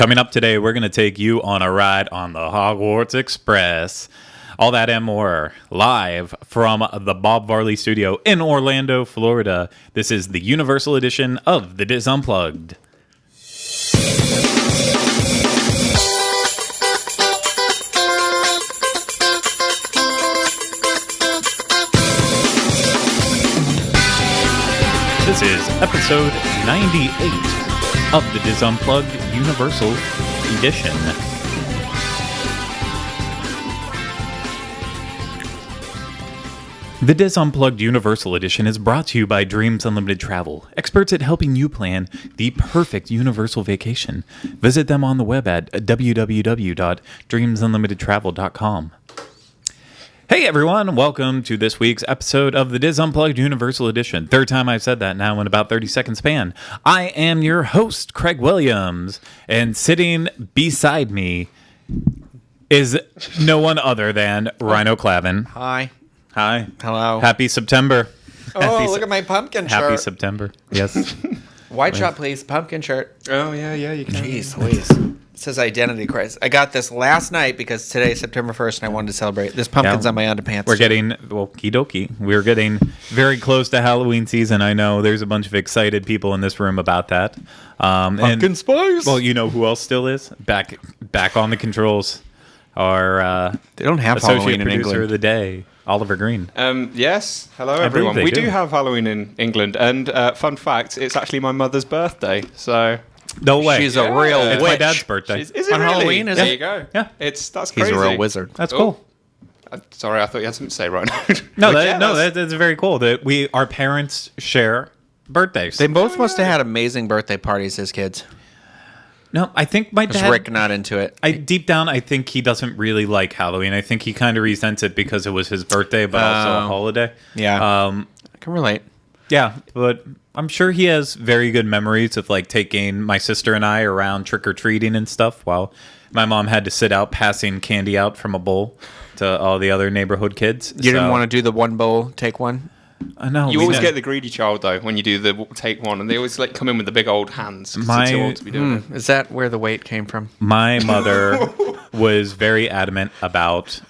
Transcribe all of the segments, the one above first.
Coming up today, we're going to take you on a ride on the Hogwarts Express. All that and more, live from the Bob Varley Studio in Orlando, Florida. This is the Universal Edition of The Diz Unplugged. This is episode 98 of the Diz Unplugged Universal Edition. The Diz Unplugged Universal Edition is brought to you by Dreams Unlimited Travel, experts at helping you plan the perfect universal vacation. Visit them on the web at www.dreamsunlimitedtravel.com. Hey everyone, welcome to this week's episode of the Diz Unplugged Universal Edition. Third time I've said that now in about 30 second span. I am your host, Craig Williams, and sitting beside me is no one other than Rhino Clavin. Hi. Hi. Hello. Happy September. Look at my pumpkin shirt. Happy September. Yes. White shot, please. Pumpkin shirt. Oh, yeah, you can. Jeez Louise. It says Identity Crisis. I got this last night because today is September 1st and I wanted to celebrate. There's pumpkins on my underpants. We're getting, okie dokie. We're getting very close to Halloween season. I know there's a bunch of excited people in this room about that. Pumpkin spice. Well, you know who else still is? Back on the controls. Our they don't have associate Halloween in producer England. of the day, Oliver Green. Yes. Hello, I believe everyone. they We do. do have Halloween in England. And fun fact, it's actually my mother's birthday. So No way. She's a real It's witch. my dad's birthday. is it On really? Halloween, is there it? you go. Yeah. That's He's crazy. a real wizard. That's Oh. cool. Sorry, I thought you had something to say right now. No, But yeah, that's very cool that our parents share birthdays. They both must have had amazing birthday parties as kids. No, I think my Is dad. Rick not into it? Deep down, I think he doesn't really like Halloween. I think he kind of resents it because it was his birthday, but also a holiday. Yeah. I can relate. Yeah, but I'm sure he has very good memories of like taking my sister and I around trick or treating and stuff, while my mom had to sit out passing candy out from a bowl to all the other neighborhood kids. You didn't want to do the one bowl, take one? I know. You always get the greedy child, though, when you do the take one. And they always come in with the big old hands. 'Cause it's too old to be doing it. Is that where the weight came from? My mother was very adamant about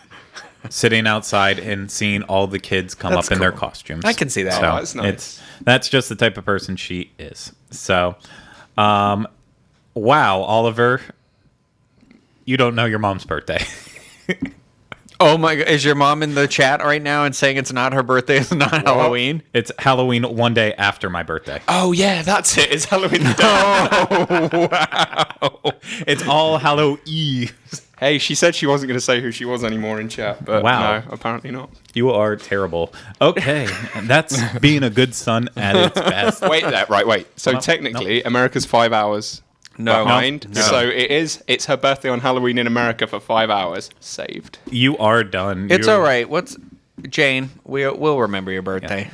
sitting outside and seeing all the kids come That's up in their cool. costumes. I can see that. So Oh, that's nice. that's just the type of person she is. So, wow, Oliver, you don't know your mom's birthday. Oh my God. Is your mom in the chat right now and saying it's not her birthday, it's not Halloween? It's Halloween one day after my birthday. Oh, yeah, that's it. It's Halloween the day. Oh, wow. It's all Hallow-Eve. Hey, she said she wasn't going to say who she was anymore in chat, but Wow. no, apparently not. You are terrible. Okay, that's being a good son at its best. Wait. So No, technically, America's 5 hours behind. No. So it's her birthday on Halloween in America for 5 hours. Saved. You are done. It's You're- all right. Jane, we'll remember your birthday.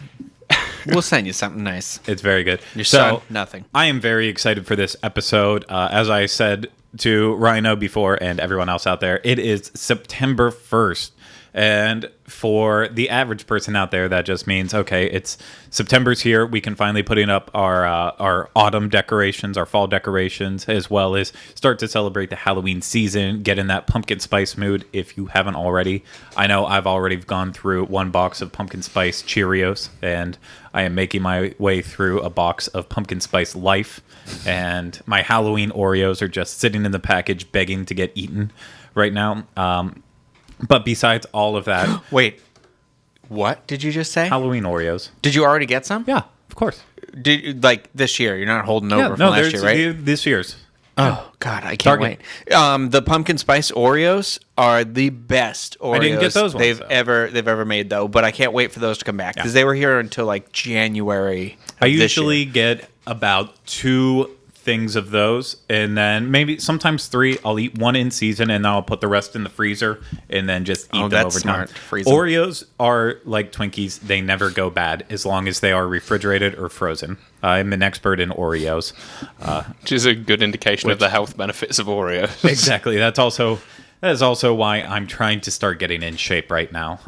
We'll send you something nice. It's very good. Your So, son, nothing. I am very excited for this episode. As I said to Rhino before and everyone else out there, it is September 1st. And for the average person out there, that just means, okay, it's September's here. We can finally put in up our autumn decorations, our fall decorations, as well as start to celebrate the Halloween season, get in that pumpkin spice mood if you haven't already. I know I've already gone through one box of pumpkin spice Cheerios, and I am making my way through a box of pumpkin spice Life, and my Halloween Oreos are just sitting in the package begging to get eaten right now. But besides all of that, Wait, what did you just say? Halloween Oreos. Did you already get some? Yeah, of course. Did you, like this year? You're not holding over from no, last there's year, right? this year's. Oh God, I can't Target. wait. The pumpkin spice Oreos are the best Oreos didn't get those ones, they've though. ever made though. But I can't wait for those to come back because they were here until like January. I of this usually year. get about 2 things of those, and then maybe sometimes 3. I'll eat 1 in season, and then I'll put the rest in the freezer, and then just eat them that's over smart. time. Freeze 'em. Oreos are like Twinkies; they never go bad as long as they are refrigerated or frozen. I'm an expert in Oreos. Which is a good indication of the health benefits of Oreos. Exactly. That is also why I'm trying to start getting in shape right now.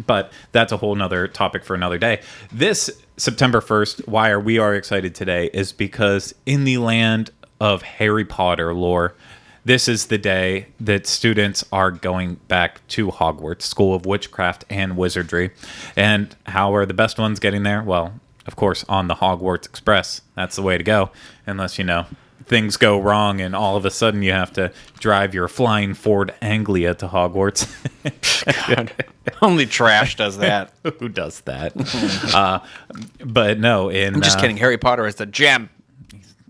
But that's a whole nother topic for another day. This September 1st, why we are excited today is because in the land of Harry Potter lore, this is the day that students are going back to Hogwarts, School of Witchcraft and Wizardry. And how are the best ones getting there? Well, of course, on the Hogwarts Express. That's the way to go. Unless, things go wrong and all of a sudden you have to drive your flying Ford Anglia to Hogwarts. God. Only trash does that. Who does that? But no, I'm just kidding. Harry Potter is the gem.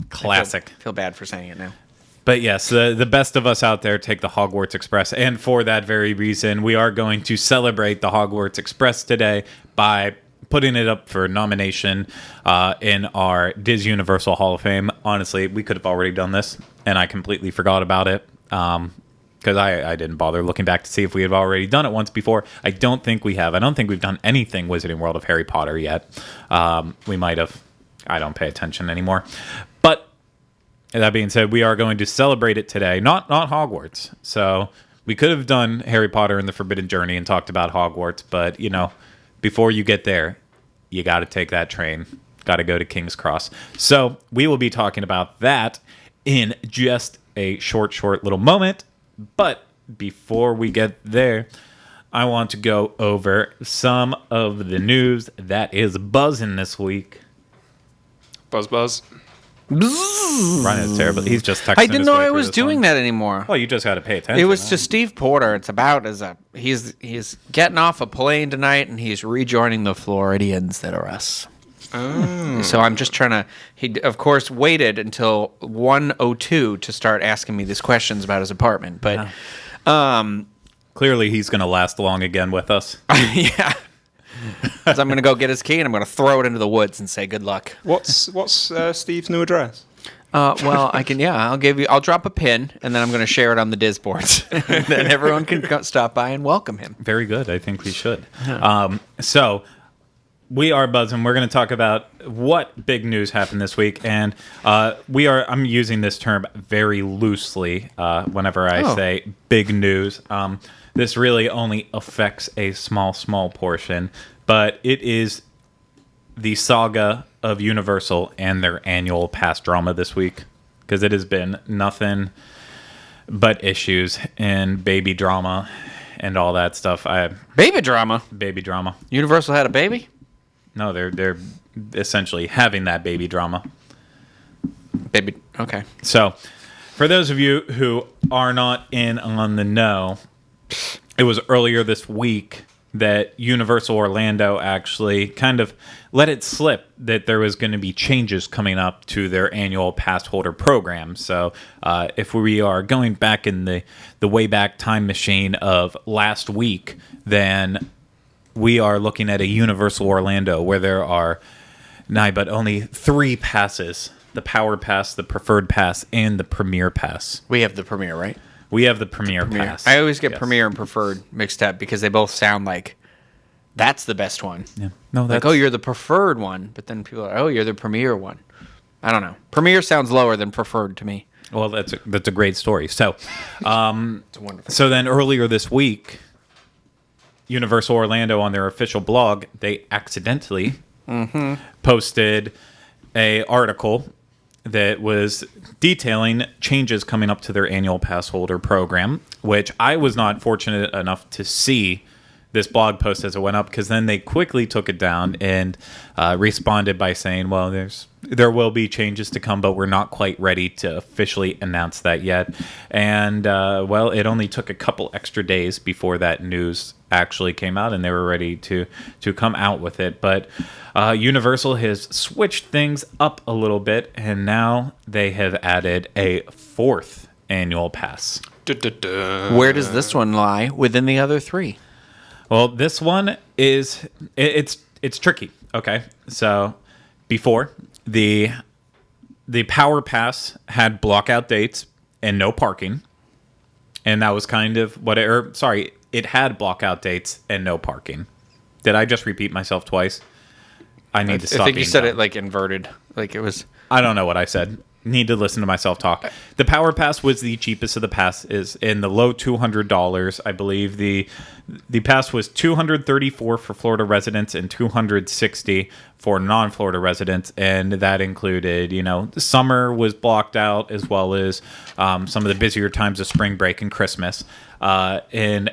Classic. I feel bad for saying it now. But yes, the best of us out there take the Hogwarts Express. And for that very reason, we are going to celebrate the Hogwarts Express today by putting it up for nomination in our Diz Universal Hall of Fame. Honestly, we could have already done this, and I completely forgot about it because I didn't bother looking back to see if we had already done it once before. I don't think we have. I don't think we've done anything Wizarding World of Harry Potter yet. We might have. I don't pay attention anymore. But that being said, we are going to celebrate it today, not Hogwarts. So we could have done Harry Potter and the Forbidden Journey and talked about Hogwarts, but, before you get there, you got to take that train. Got to go to King's Cross. So we will be talking about that in just a short little moment. But before we get there, I want to go over some of the news that is buzzing this week. Buzz. Ryan is terrible. He's just texting. I didn't know I was doing that anymore. Well, you just got to pay attention. It was to Steve Porter. It's about he's getting off a plane tonight and he's rejoining the Floridians that are us. Oh. So I'm just trying to. He of course waited until 1:02 to start asking me these questions about his apartment, but clearly he's going to last long again with us. Yeah. So I'm going to go get his key and I'm going to throw it into the woods and say good luck. What's Steve's new address? Well, I can. Yeah, I'll drop a pin and then I'm going to share it on the Diz boards. And then everyone can stop by and welcome him. Very good. I think we should. So we are buzzing. We're going to talk about what big news happened this week, and I'm using this term very loosely whenever I say big news. This really only affects a small portion, but it is the saga of Universal and their annual pass drama this week, because it has been nothing but issues and baby drama and all that stuff. Baby drama? Baby drama. Universal had a baby? No, they're essentially having that baby drama. Baby, okay. So, for those of you who are not in on the know, it was earlier this week that Universal Orlando actually kind of let it slip that there was going to be changes coming up to their annual pass holder program. So if we are going back in the Wayback Time machine of last week, then we are looking at a Universal Orlando where there are but only 3 passes: the Power Pass, the Preferred Pass, and the Premier Pass. We have the Premier, right? We have the Premier Pass. I always get Premier and Preferred mixed up because they both sound like that's the best one. Yeah. No, that's... Like, you're the Preferred one, but then people are, you're the Premier one. I don't know. Premier sounds lower than Preferred to me. Well, that's a great story. So, it's wonderful. So then earlier this week, Universal Orlando on their official blog, they accidentally posted a article that was detailing changes coming up to their annual pass holder program, which I was not fortunate enough to see this blog post as it went up, because then they quickly took it down and responded by saying, well, there will be changes to come, but we're not quite ready to officially announce that yet. And, well, it only took a couple extra days before that news actually came out and they were ready to come out with it. But Universal has switched things up a little bit, and now they have added a 4th annual pass. Where does this one lie within the other 3? Well, this one is it's tricky. Okay, so before the Power Pass had blockout dates and no parking, and that was kind of it had blockout dates and no parking. Did I just repeat myself twice? I need to stop. I think you said it like inverted, like it was. I don't know what I said. need to listen to myself talk. The Power Pass was the cheapest of the pass, is in the low $200. I believe the pass was $234 for Florida residents and $260 for non-Florida residents, and that included, the summer was blocked out as well as some of the busier times of spring break and Christmas. And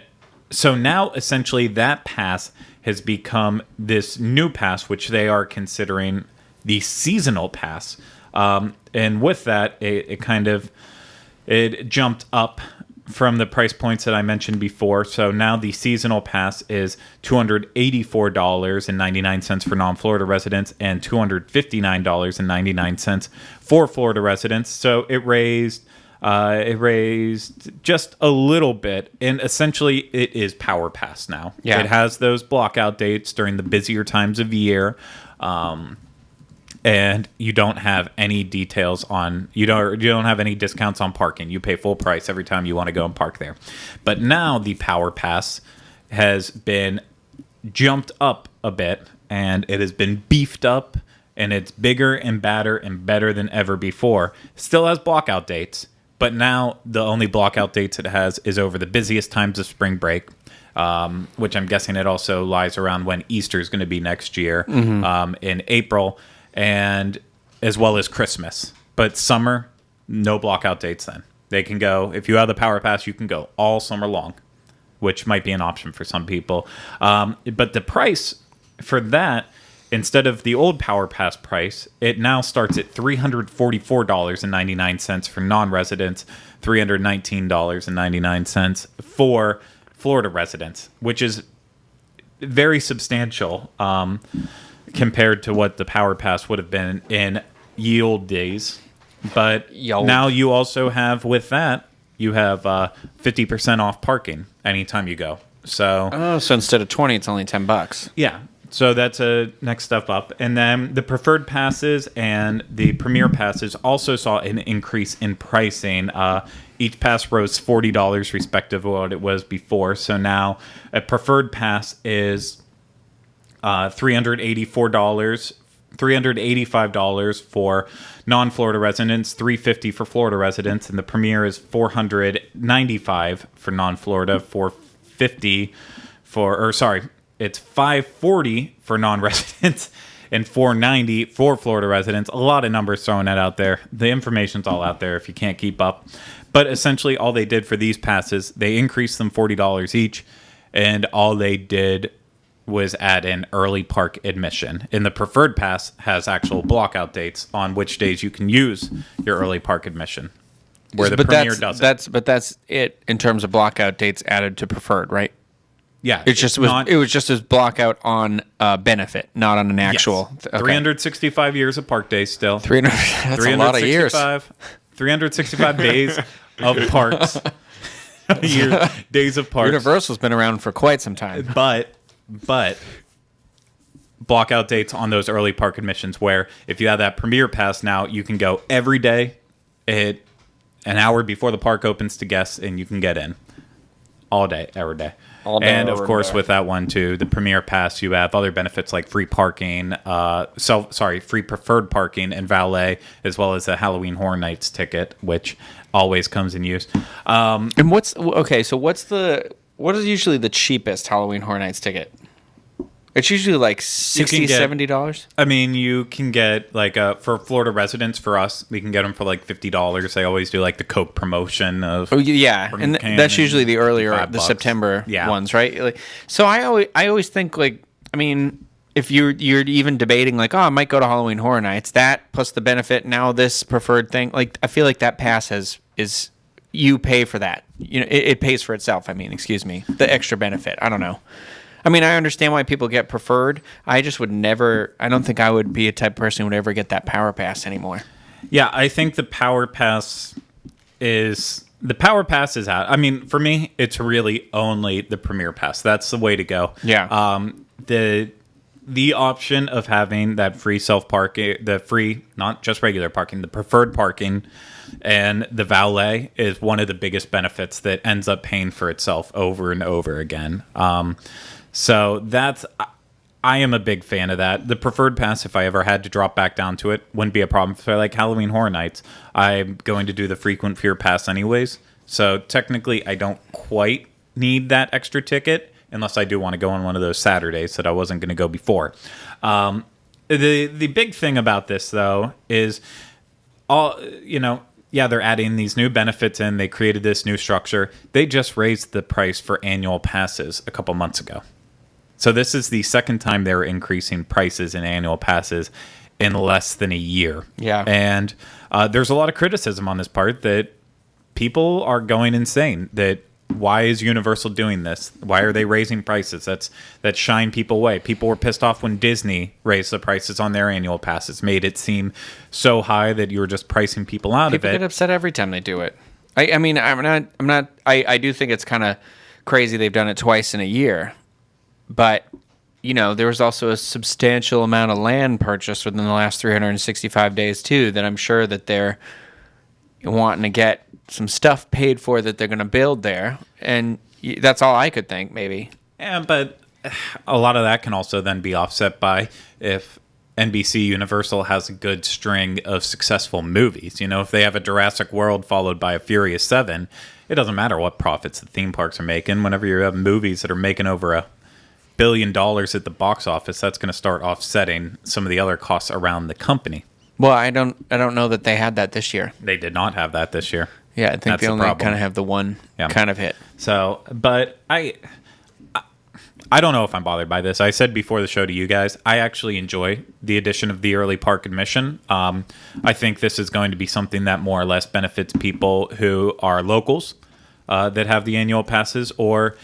so now essentially that pass has become this new pass, which they are considering the seasonal pass. And with that, it jumped up from the price points that I mentioned before. So now the seasonal pass is $284.99 for non-Florida residents and $259.99 for Florida residents. So it raised just a little bit, and essentially it is Power Pass now. Yeah. It has those blockout dates during the busier times of year. And you don't have any details on you don't have any discounts on parking. You pay full price every time you want to go and park there. But now the Power Pass has been jumped up a bit, and it has been beefed up, and it's bigger and badder and better than ever before. Still has blockout dates, but now the only blockout dates it has is over the busiest times of spring break. Which I'm guessing it also lies around when Easter is going to be next year, in April, and as well as Christmas. But summer, no blockout dates then. They can go, if you have the Power Pass, you can go all summer long, which might be an option for some people. But the price for that, instead of the old Power Pass price, it now starts at $344.99 for non-residents, $319.99 for Florida residents, which is very substantial compared to what the Power Pass would have been in yield days. But now you also have, with that, you have 50% off parking anytime you go. So so instead of 20, it's only $10. Yeah. So that's a next step up. And then the preferred passes and the premier passes also saw an increase in pricing. Each pass rose $40 respective of what it was before. So now a preferred pass is $385 for non-Florida residents, $350 for Florida residents, and the premier is $495 for non-Florida, it's $540 for non-residents and $490 for Florida residents. A lot of numbers throwing that out there. The information's all out there if you can't keep up. But essentially all they did for these passes, they increased them $40 each, and all they did was add in early park admission. And the preferred pass has actual blockout dates on which days you can use your early park admission, where the premier doesn't. But that's it in terms of blockout dates added to preferred, right? Yeah, it was just as blockout on benefit, not on an actual. Yes. Okay. 365 years of park days still. 300. That's a lot of years. 365 days of parks. Days of parks. Universal's been around for quite some time. But blockout dates on those early park admissions, where if you have that premier pass now, you can go every day at an hour before the park opens to guests, and you can get in all day, every day. And of course, with that one too, the premier pass, you have other benefits like free parking, free preferred parking and valet, as well as a Halloween Horror Nights ticket, which always comes in use. And what is usually the cheapest Halloween Horror Nights ticket? It's usually like $60, $70. I mean, you can get for Florida residents, for us, we can get them for like $50. They always do like the Coke promotion of. Oh yeah, and that's usually the earlier, the September ones, right? So I always think if you're even debating I might go to Halloween Horror Nights, that plus the benefit now this preferred thing, I feel like that pass is you pay for that. It pays for itself. The extra benefit. I don't know. I understand why people get preferred. I just would never. I don't think I would be a type of person who would ever get that Power Pass anymore. Yeah, I think the Power Pass is out. For me, it's really only the Premier Pass. That's the way to go. Yeah. The option of having that free self-parking, the free, not just regular parking, the preferred parking, and the valet is one of the biggest benefits that ends up paying for itself over and over again. So that's, I am a big fan of that. The preferred pass, if I ever had to drop back down to it, wouldn't be a problem. If I like Halloween Horror Nights, I'm going to do the frequent fear pass anyways. So technically, I don't quite need that extra ticket unless I do want to go on one of those Saturdays that I wasn't going to go before. The big thing about this, though, is they're adding these new benefits in. They created this new structure. They just raised the price for annual passes a couple months ago. So this is the second time they're increasing prices in annual passes in less than a year. Yeah. And there's a lot of criticism on this part that people are going insane. That why is Universal doing this? Why are they raising prices? That shine people away. People were pissed off when Disney raised the prices on their annual passes, made it seem so high that you were just pricing people out of it. People get upset every time they do it. I mean, I do think it's kind of crazy they've done it twice in a year. But, there was also a substantial amount of land purchased within the last 365 days, too, that I'm sure that they're wanting to get some stuff paid for that they're going to build there. And that's all I could think, maybe. Yeah, but a lot of that can also then be offset by if NBC Universal has a good string of successful movies. If they have a Jurassic World followed by a Furious 7, it doesn't matter what profits the theme parks are making. Whenever you have movies that are making over $1 billion at the box office, that's going to start offsetting some of the other costs around the company. Well, I don't know that they had that this year. They did not have that this year. Yeah, I think that's they only problem. kind of have the one kind of hit. So, but I don't know if I'm bothered by this. I said before the show to you guys, I actually enjoy the addition of the early park admission. I think this is going to be something that more or less benefits people who are locals that have the annual passes, or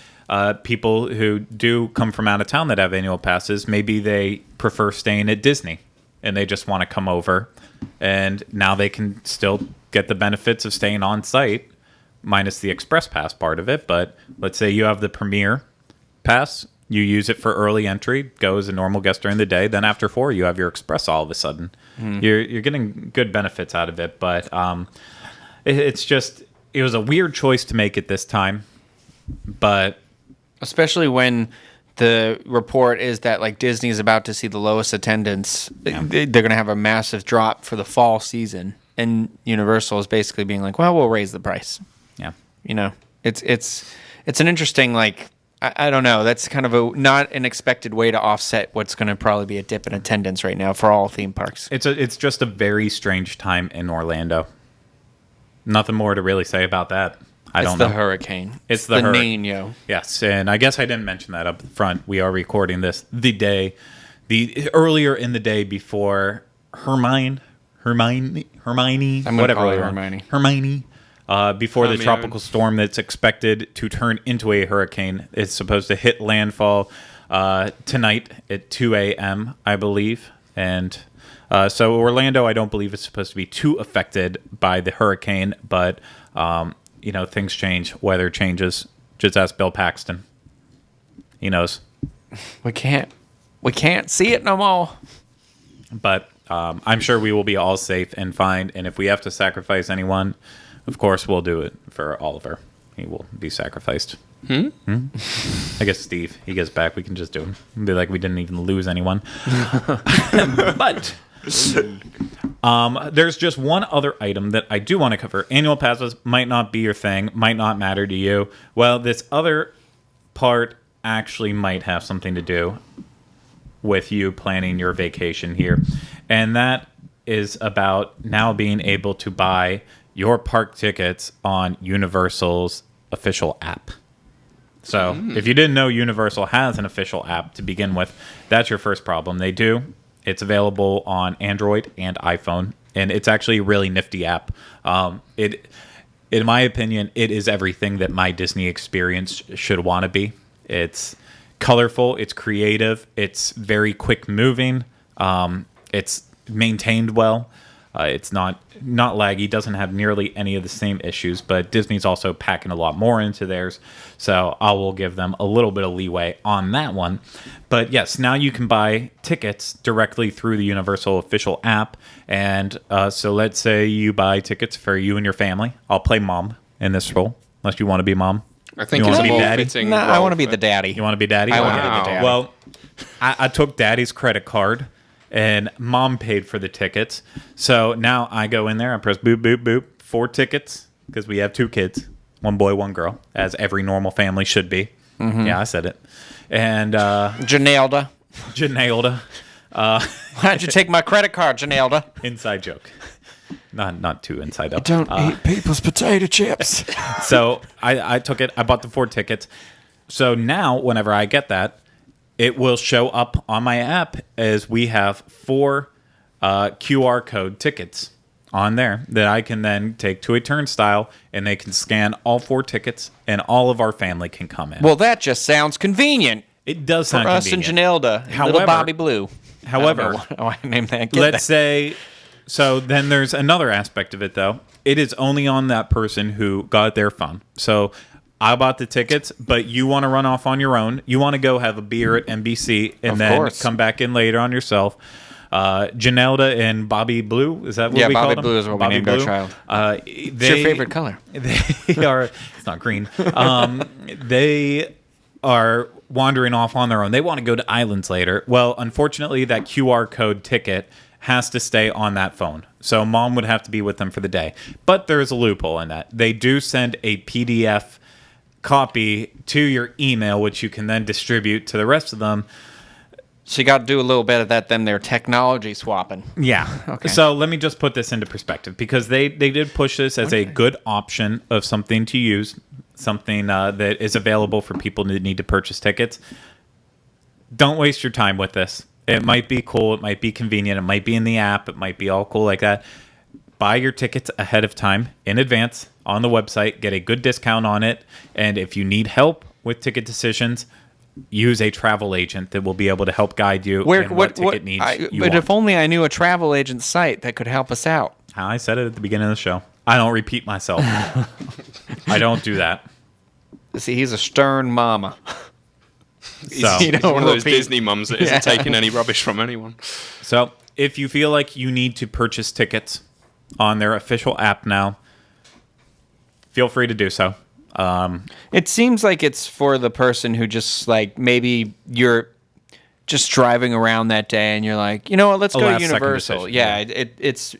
people who do come from out of town that have annual passes. Maybe they prefer staying at Disney and they just want to come over, and now they can still get the benefits of staying on site minus the express pass part of it. But let's say you have the premier pass, you use it for early entry, go as a normal guest during the day, then after 4 you have your express all of a sudden. You're getting good benefits out of it. But it was a weird choice to make it this time, but especially when the report is that like Disney is about to see the lowest attendance. Yeah. They're going to have a massive drop for the fall season, and Universal is basically being like, well, we'll raise the price. Yeah. It's an interesting, like, I don't know. That's kind of not an expected way to offset what's going to probably be a dip in attendance right now for all theme parks. It's just a very strange time in Orlando. Nothing more to really say about that. I don't know. It's the hurricane. It's the Nino. Yes, and I guess I didn't mention that up front. We are recording this the earlier in the day before Hermione, whatever. Hermione. Before the tropical storm that's expected to turn into a hurricane. It's supposed to hit landfall tonight at 2 a.m., I believe. And so Orlando, I don't believe is supposed to be too affected by the hurricane, but things change, weather changes. Just ask Bill Paxton. He knows. We can't see it no more. But I'm sure we will be all safe and fine. And if we have to sacrifice anyone, of course we'll do it for Oliver. He will be sacrificed. I guess Steve, he gets back. We can just do him. Be like we didn't even lose anyone. But there's just one other item that I do want to cover. Annual passes might not be your thing, might not matter to you. Well, this other part actually might have something to do with you planning your vacation here. And that is about now being able to buy your park tickets on Universal's official app. So if you didn't know Universal has an official app to begin with, that's your first problem. They do. It's available on Android and iPhone, and it's actually a really nifty app. In my opinion, it is everything that my Disney experience should want to be. It's colorful, it's creative, it's very quick moving, it's maintained well. It's not laggy, doesn't have nearly any of the same issues, but Disney's also packing a lot more into theirs, so I will give them a little bit of leeway on that one. But yes, now you can buy tickets directly through the Universal official app, and so let's say you buy tickets for you and your family. I'll play mom in this role, unless you want to be mom. I think you it's want to be more daddy. fitting. No, I want to be the daddy. You want to be daddy? I want to be the daddy. Well, I took Daddy's credit card, and Mom paid for the tickets. So now I go in there, I press boop, boop, boop, 4 tickets, because we have 2 kids, 1 boy, 1 girl, as every normal family should be. Mm-hmm. Yeah, I said it. And Janelda. Why'd you take my credit card, Janelda? Inside joke. Not too inside up. Don't eat people's potato chips. So I took it. I bought the 4 tickets. So now, whenever I get that, it will show up on my app as we have 4 QR code tickets on there that I can then take to a turnstile, and they can scan all 4 tickets, and all of our family can come in. Well, that just sounds convenient. It does sound for us convenient. and Janelda, and little Bobby Blue. However, I named that. Let's say, so then there's another aspect of it, though. It is only on that person who got their phone. So I bought the tickets, but you want to run off on your own. You want to go have a beer at NBC and then come back in later on yourself. Janelda and Bobby Blue, is that what we call them? Yeah, Bobby Blue is what we named our child. It's your favorite color. They are, it's not green. They are wandering off on their own. They want to go to islands later. Well, unfortunately, that QR code ticket has to stay on that phone. So Mom would have to be with them for the day. But there is a loophole in that. They do send a PDF copy to your email, which you can then distribute to the rest of them. So you got to do a little bit of that, then they're technology swapping. Yeah. Okay. So let me just put this into perspective, because they did push this as a good option of something to use, something that is available for people that need to purchase tickets. Don't waste your time with this. It might be cool. It might be convenient. It might be in the app. It might be all cool like that. Buy your tickets ahead of time, in advance, on the website. Get a good discount on it. And if you need help with ticket decisions, use a travel agent that will be able to help guide you what ticket needs you want. If only I knew a travel agent site that could help us out. I said it at the beginning of the show. I don't repeat myself. I don't do that. See, he's a stern mama. So, he's one of those Disney mums that isn't taking any rubbish from anyone. So if you feel like you need to purchase tickets on their official app now, feel free to do so. It seems like it's for the person who just, like, maybe you're just driving around that day and you're like, you know what, let's go to Universal. Yeah, it's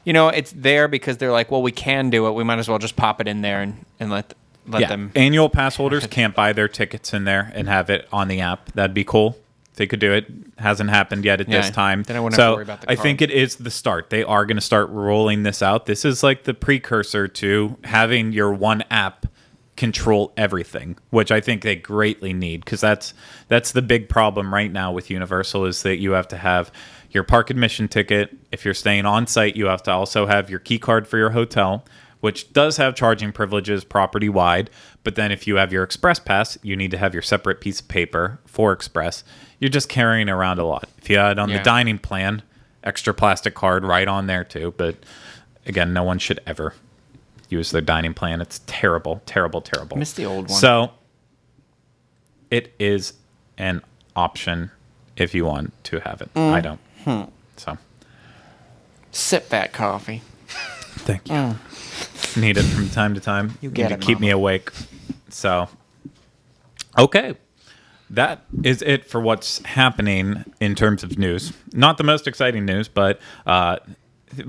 you know, it's there because they're like, well, we can do it. We might as well just pop it in there and let them. Annual pass holders can't buy their tickets in there and have it on the app. That'd be cool if they could do it. Hasn't happened yet at this time. Then I wouldn't have to worry about the card. I think it is the start. They are going to start rolling this out. This is like the precursor to having your one app control everything, which I think they greatly need, because that's the big problem right now with Universal, is that you have to have your park admission ticket. If you're staying on site, you have to also have your key card for your hotel, which does have charging privileges property wide. But then if you have your Express Pass, you need to have your separate piece of paper for Express. You're just carrying around a lot. If you had on the dining plan, extra plastic card right on there too. But again, no one should ever use their dining plan. It's terrible, terrible, terrible. I miss the old one. So it is an option if you want to have it. I don't. So sip that coffee. Thank you. Need it from time to time. You get to it, keep me awake. So, okay. That is it for what's happening in terms of news. Not the most exciting news, but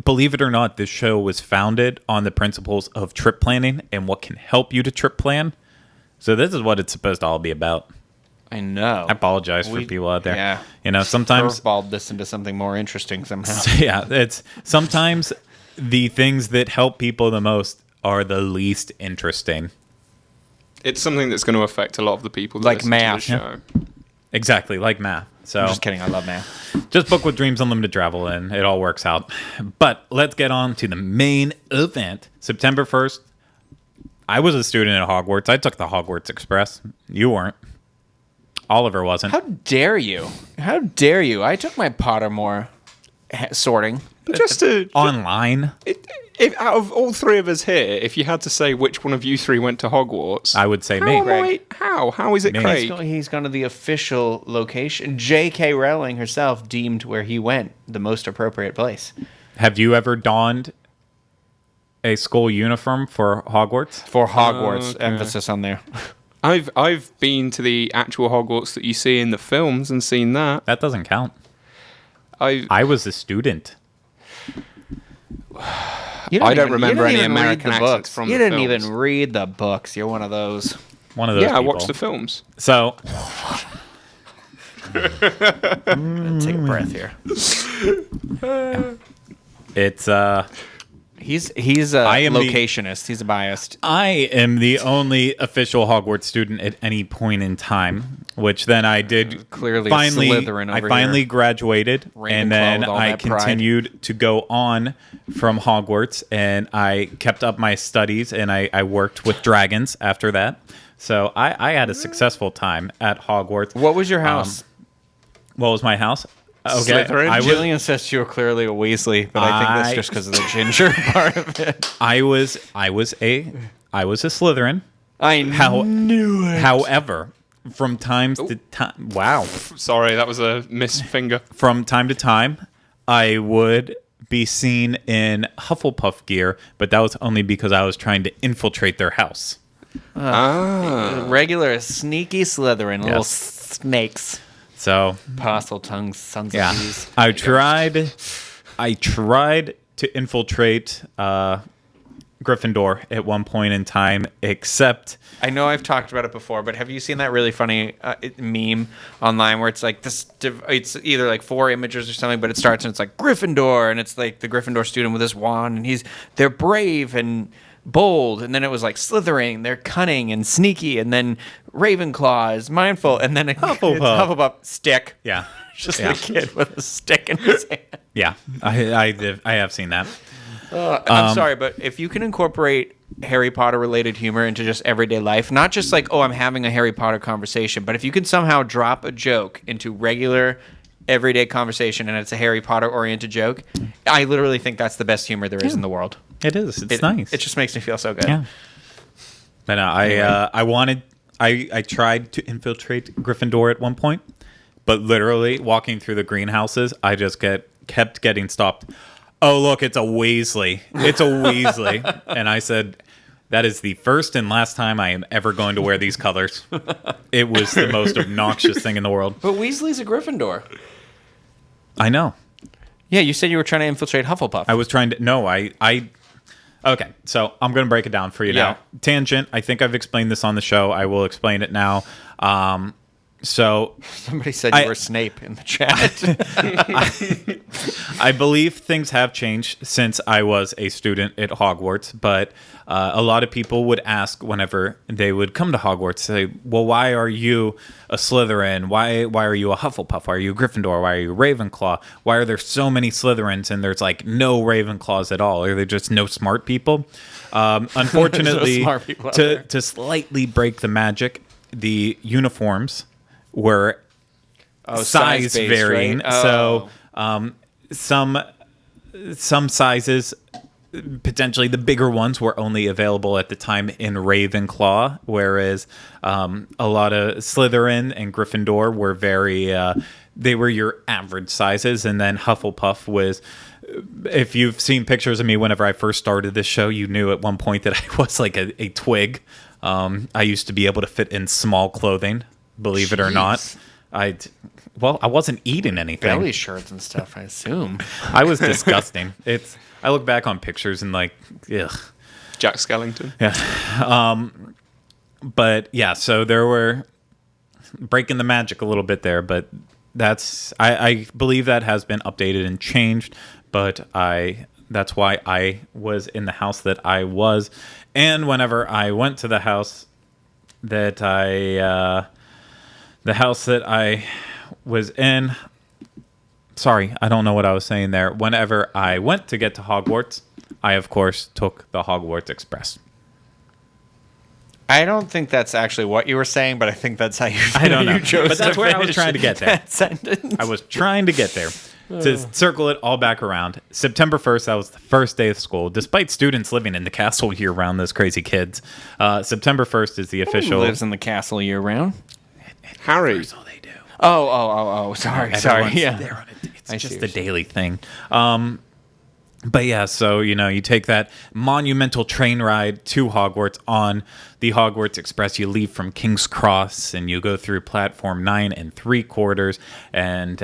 believe it or not, this show was founded on the principles of trip planning and what can help you to trip plan. So this is what it's supposed to all be about. I know. I apologize for people out there. Yeah. You know, sometimes curveballed this into something more interesting somehow. Yeah, it's sometimes the things that help people the most are the least interesting. It's something that's going to affect a lot of the people that like listen math. to the show. Exactly, like math. So I'm just kidding. I love math. Just book with Dreams Unlimited Travel and it all works out. But let's get on to the main event. September 1st, I was a student at Hogwarts. I took the Hogwarts Express. You weren't. Oliver wasn't. How dare you? How dare you? I took my Pottermore sorting. Just to online. If out of all 3 of us here, if you had to say which one of you 3 went to Hogwarts, I would say me. How is it Craig? He's gone to the official location. J.K. Rowling herself deemed where he went the most appropriate place. Have you ever donned a school uniform for Hogwarts? For Hogwarts, emphasis on there. I've been to the actual Hogwarts that you see in the films and seen that. That doesn't count. I I was a student. I don't remember any American accents from the You didn't films. even read the books. You're one of those. One of those. Yeah, I people. watched the films. So Take a breath here. it's He's a I am the- locationist. He's a biased. I am the only official Hogwarts student at any point in time, which then I did Clearly a finally. Slytherin I over finally here. graduated, Ravenclaw and then with all I that pride. continued to go on from Hogwarts, and I kept up my studies, and I worked with dragons after that. So I had a successful time at Hogwarts. What was your house? What was my house? Okay, Slytherin? I was Jillian says you were clearly a Weasley, but I think that's I- just because of the ginger part of it. I was a Slytherin. I knew it. However, from time to time, wow. Sorry, that was a missed finger. From time to time, I would be seen in Hufflepuff gear, but that was only because I was trying to infiltrate their house. Regular sneaky Slytherin, little Yes. snakes, So, apostle tongues, sons yeah, of bees. I tried to infiltrate Gryffindor at one point in time, except I know I've talked about it before, but have you seen that really funny meme online where it's like this? It's either like 4 images or something, but it starts and it's like Gryffindor, and it's like the Gryffindor student with his wand, and they're brave and bold, and then it was like Slytherin, they're cunning and sneaky, and then Ravenclaw is mindful, and then it's Hufflepuff stick. yeah, Just yeah. a kid with a stick in his hand. Yeah, I have seen that. I'm sorry, but if you can incorporate Harry Potter related humor into just everyday life, not just like, oh, I'm having a Harry Potter conversation, but if you can somehow drop a joke into regular everyday conversation and it's a Harry Potter oriented joke, I literally think that's the best humor there is in the world. It is. It's nice. It just makes me feel so good. Yeah. But I tried to infiltrate Gryffindor at one point, but literally walking through the greenhouses, I just kept getting stopped. Oh, look, it's a Weasley. It's a Weasley. And I said, that is the first and last time I am ever going to wear these colors. It was the most obnoxious thing in the world. But Weasley's a Gryffindor. I know. Yeah, you said you were trying to infiltrate Hufflepuff. I was trying to... No, Okay, so I'm going to break it down for you now. Tangent, I think I've explained this on the show. I will explain it now. So Somebody said you were Snape in the chat. I believe things have changed since I was a student at Hogwarts, but a lot of people would ask whenever they would come to Hogwarts, say, well, why are you a Slytherin? Why are you a Hufflepuff? Why are you a Gryffindor? Why are you a Ravenclaw? Why are there so many Slytherins and there's like no Ravenclaws at all? Are there just no smart people? Unfortunately, no smart people out there. to slightly break the magic, the uniforms were size size-based, varying. right? So some sizes, potentially the bigger ones, were only available at the time in Ravenclaw, whereas a lot of Slytherin and Gryffindor were very they were your average sizes, and then Hufflepuff was. If you've seen pictures of me whenever I first started this show, you knew at one point that I was like a twig. I used to be able to fit in small clothing, believe it or not. I wasn't eating anything. Belly shirts and stuff, I assume. I was disgusting. I look back on pictures and like, ugh. Jack Skellington. Yeah. But yeah, so there were breaking the magic a little bit there, but I believe that has been updated and changed, but that's why I was in the house that I was. And whenever I went to the house that I was in, sorry, I don't know what I was saying there. Whenever I went to get to Hogwarts, I, of course, took the Hogwarts Express. I don't think that's actually what you were saying, but I think that's how you. I don't know, you chose but that's to where I was finish trying to get there. that sentence. I was trying to get there. To circle it all back around, September 1st, that was the first day of school. Despite students living in the castle year-round, those crazy kids, September 1st is the official... Who lives in the castle year-round? Harry. That's all they do. Oh, sorry. Everyone's Yeah. there on it. It's I just see a what you're daily thing. But yeah, so, you take that monumental train ride to Hogwarts on the Hogwarts Express. You leave from King's Cross and you go through platform 9 3/4. And,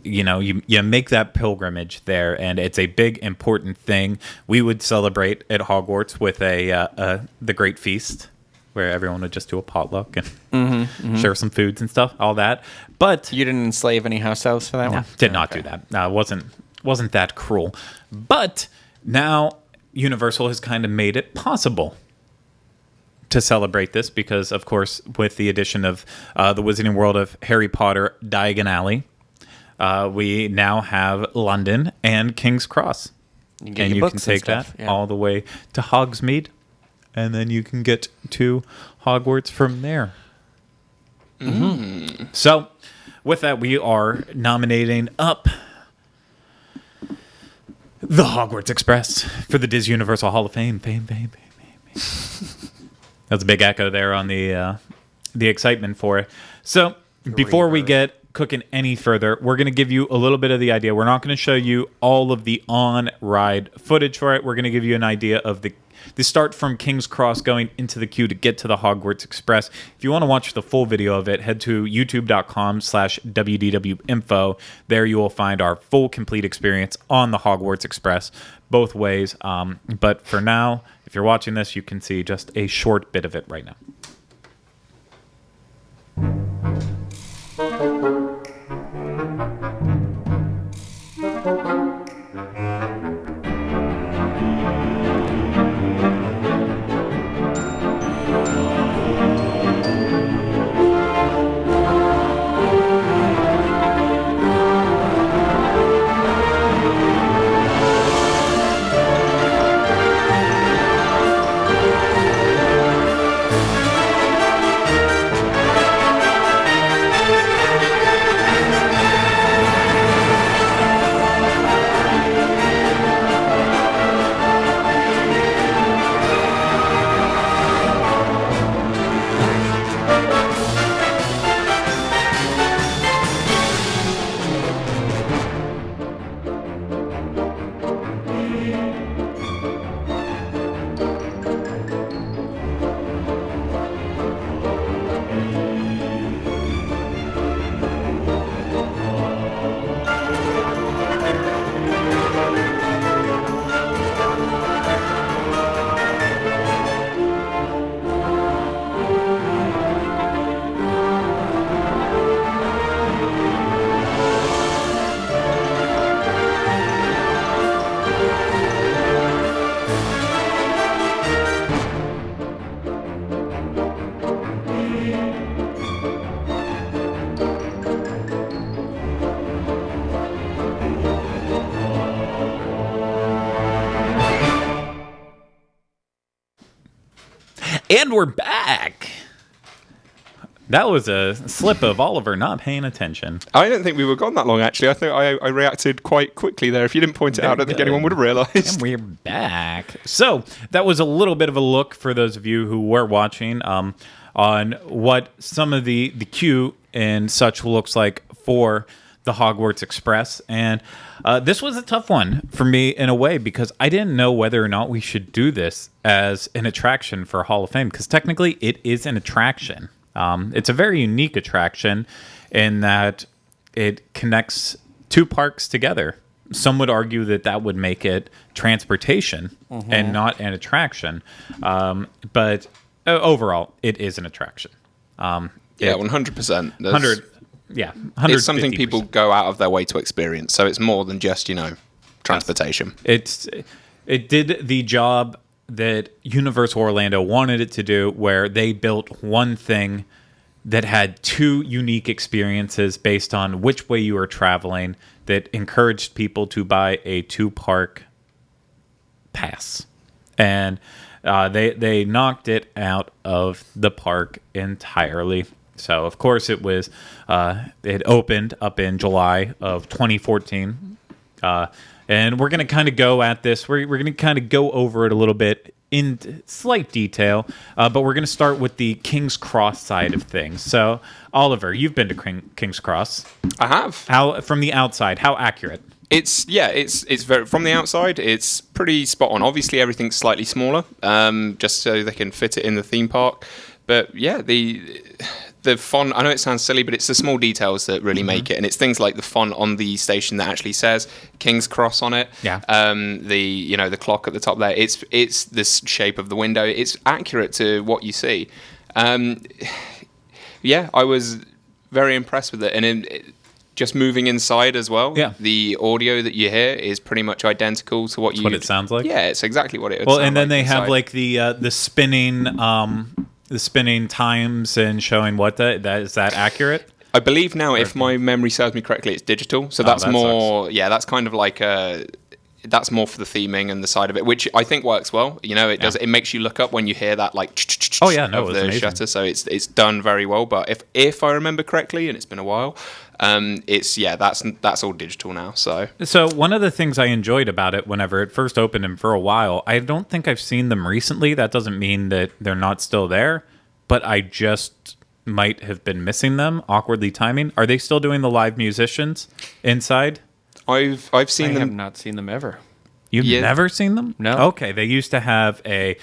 you make that pilgrimage there. And it's a big, important thing. We would celebrate at Hogwarts with the Great Feast, where everyone would just do a potluck and share some foods and stuff, all that. But You didn't enslave any house elves for that one? did not do that. Wasn't that cruel. But now Universal has kind of made it possible to celebrate this because, of course, with the addition of the Wizarding World of Harry Potter Diagon Alley, we now have London and King's Cross. You and you can take that all the way to Hogsmeade, and then you can get to Hogwarts from there. Mm-hmm. So, with that, we are nominating up the Hogwarts Express for the Disney Universal Hall of Fame. Fame. That's a big echo there on the excitement for it. So, before we get cooking any further, we're going to give you a little bit of the idea. We're not going to show you all of the on-ride footage for it. We're going to give you an idea of the start from King's Cross going into the queue to get to the Hogwarts Express. If you want to watch the full video of it, head to youtube.com/WDWinfo. There you will find our full complete experience on the Hogwarts Express both ways. But for now, if you're watching this, you can see just a short bit of it right now. And we're back. That was a slip of Oliver not paying attention. I don't think we were gone that long, actually. I think I reacted quite quickly there. If you didn't point it out, I don't think anyone would have realised. And we're back. So that was a little bit of a look for those of you who were watching on what some of the queue and such looks like for the Hogwarts Express. And this was a tough one for me in a way because I didn't know whether or not we should do this as an attraction for Hall of Fame because technically it is an attraction. It's a very unique attraction in that it connects two parks together. Some would argue that that would make it transportation and not an attraction. But overall, it is an attraction. Yeah, 100%. 100. Yeah, 150%. It's something people go out of their way to experience. So it's more than just, transportation. It did the job that Universal Orlando wanted it to do, where they built one thing that had two unique experiences based on which way you were traveling that encouraged people to buy a two-park pass. And they knocked it out of the park entirely. So, of course, it was it opened up in July of 2014. And we're going to kind of go at this. We're going to kind of go over it a little bit in slight detail. But we're going to start with the King's Cross side of things. So, Oliver, you've been to King's Cross. I have. How, from the outside, how accurate? It's very from the outside. It's pretty spot on. Obviously, everything's slightly smaller, just so they can fit it in the theme park. But yeah, the font. I know it sounds silly, but it's the small details that really make it, and it's things like the font on the station that actually says King's Cross on it. Yeah. The clock at the top there. It's the shape of the window. It's accurate to what you see. Yeah, I was very impressed with it, and just moving inside as well. Yeah. The audio that you hear is pretty much identical to what it sounds like. Yeah, it's exactly what it would Well, sound and then like they have inside. like the spinning times and showing what that is that accurate? I believe now, if my memory serves me correctly, it's digital. So that's that more. sucks. Yeah, that's kind of like that's more for the theming and the side of it, which I think works well. It does. It makes you look up when you hear that like Oh, yeah, no, of it's the amazing. shutter. So it's done very well. But if I remember correctly, and it's been a while, that's all digital now. So one of the things I enjoyed about it whenever it first opened and for a while, I don't think I've seen them recently. That doesn't mean that they're not still there, but I just might have been missing them, awkwardly timing. Are they still doing the live musicians inside? I've seen I them. have not seen them ever. You've Yeah. never seen them? No. Okay, they used to have a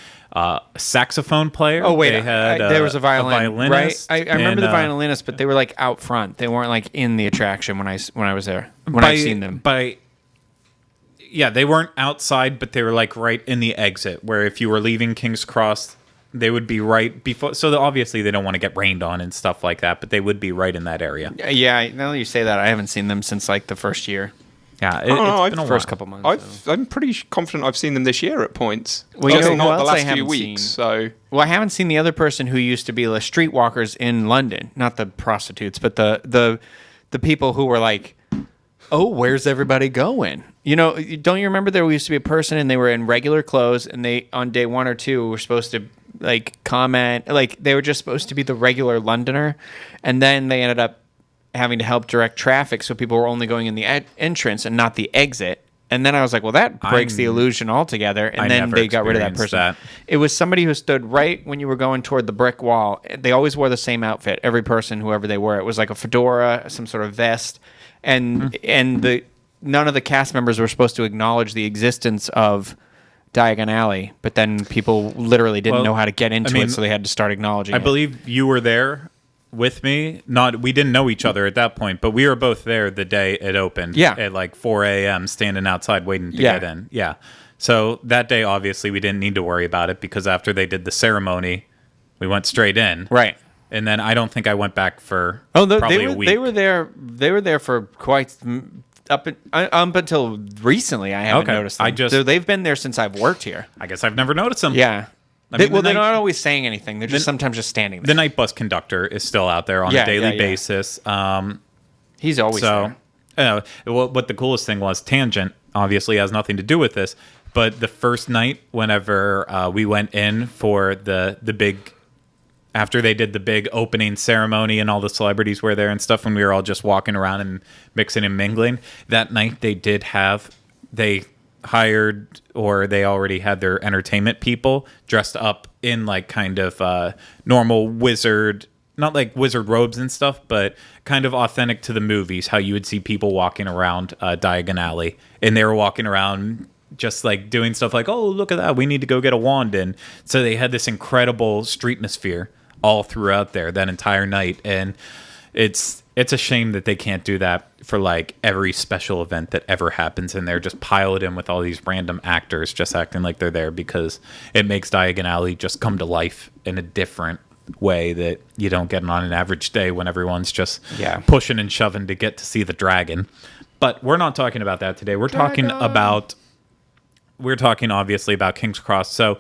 saxophone player. Oh wait, they had there was a violinist, right? I remember and, the violinist, but they were like out front. They weren't like in the attraction when I was there. I've seen them. Yeah, they weren't outside, but they were like right in the exit. Where if you were leaving King's Cross, they would be right before. So obviously they don't want to get rained on and stuff like that, but they would be right in that area. Yeah, now that you say that, I haven't seen them since like the first year. Yeah, I don't know, it's been a First while. couple months. I'm pretty confident I've seen them this year at points. Well, you Obviously know who not the else I last few haven't weeks. seen? So Well, I haven't seen the other person who used to be the streetwalkers in London, not the prostitutes, but the people who were like, "Oh, where's everybody going?" Don't you remember there used to be a person and they were in regular clothes and they on day 1 or 2 were supposed to like comment, like they were just supposed to be the regular Londoner, and then they ended up having to help direct traffic, so people were only going in the entrance and not the exit. And then I was like, well, that breaks the illusion altogether. And I then never they got rid of that experienced person. that. It was somebody who stood right when you were going toward the brick wall. They always wore the same outfit, every person, whoever they were. It was like a fedora, some sort of vest, and none of the cast members were supposed to acknowledge the existence of Diagon Alley, but then people literally didn't know how to get into it, so they had to start acknowledging I it. believe you were there with me. We didn't know each other at that point, but we were both there the day it opened. Yeah. At like 4 a.m. standing outside waiting to Yeah. get in. Yeah. So that day, obviously, we didn't need to worry about it because after they did the ceremony, we went straight in. Right. And then I don't think I went back for they probably were a week. they were there. They were there for quite up until recently. I haven't Okay. noticed them. So they've been there since I've worked here. I guess I've never noticed them. Yeah. I mean, They're the night- not always saying anything. They're just sometimes just standing there. The night bus conductor is still out there on Yeah, a daily yeah. basis. He's always So, there. what the coolest thing was, tangent obviously has nothing to do with this, but the first night, whenever we went in for the big, after they did the big opening ceremony and all the celebrities were there and stuff, when we were all just walking around and mixing and mingling, that night they hired, or they already had their entertainment people dressed up in like kind of normal wizard, not like wizard robes and stuff, but kind of authentic to the movies, how you would see people walking around Diagon Alley, and they were walking around just like doing stuff like, oh, look at that, we need to go get a wand. And so they had this incredible streetmosphere all throughout there that entire night. And it's a shame that they can't do that for like every special event that ever happens in there. Just pile it in with all these random actors just acting like they're there, because it makes Diagon Alley just come to life in a different way that you don't get on an average day when everyone's just pushing and shoving to get to see the dragon. But we're not talking about that today. We're talking obviously about King's Cross. So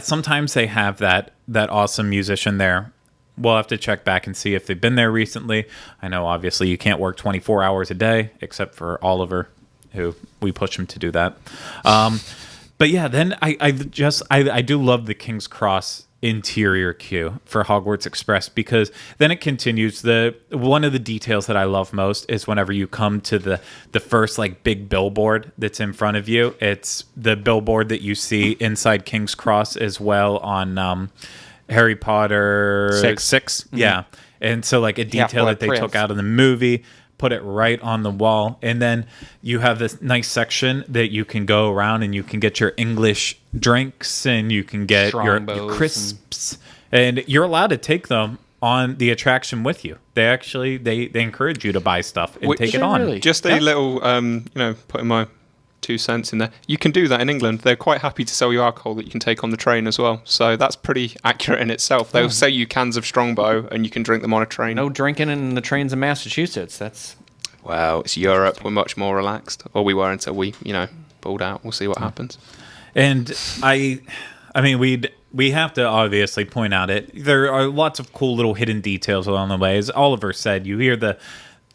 sometimes they have that awesome musician there. We'll have to check back and see if they've been there recently. I know obviously you can't work 24 hours a day, except for Oliver, who we push him to do that. But yeah, then I do love the King's Cross interior queue for Hogwarts Express, because then it continues. One of the details that I love most is whenever you come to the first like big billboard that's in front of you. It's the billboard that you see inside King's Cross as well on Harry Potter 6. Mm-hmm. Yeah. And so like a detail that they took out of the movie, put it right on the wall. And then you have this nice section that you can go around and you can get your English drinks and you can get your crisps. And you're allowed to take them on the attraction with you. They actually, they encourage you to buy stuff and take it on. Really? Just a little, putting my 2 cents in there. You can do that in England. They're quite happy to sell you alcohol that you can take on the train as well. So that's pretty accurate in itself. They'll sell you cans of Strongbow and you can drink them on a train. No drinking in the trains in Massachusetts. That's... Well, it's Europe. We're much more relaxed. Or we were until we, pulled out. We'll see what happens. And I mean, we have to obviously point out there are lots of cool little hidden details along the way. As Oliver said, you hear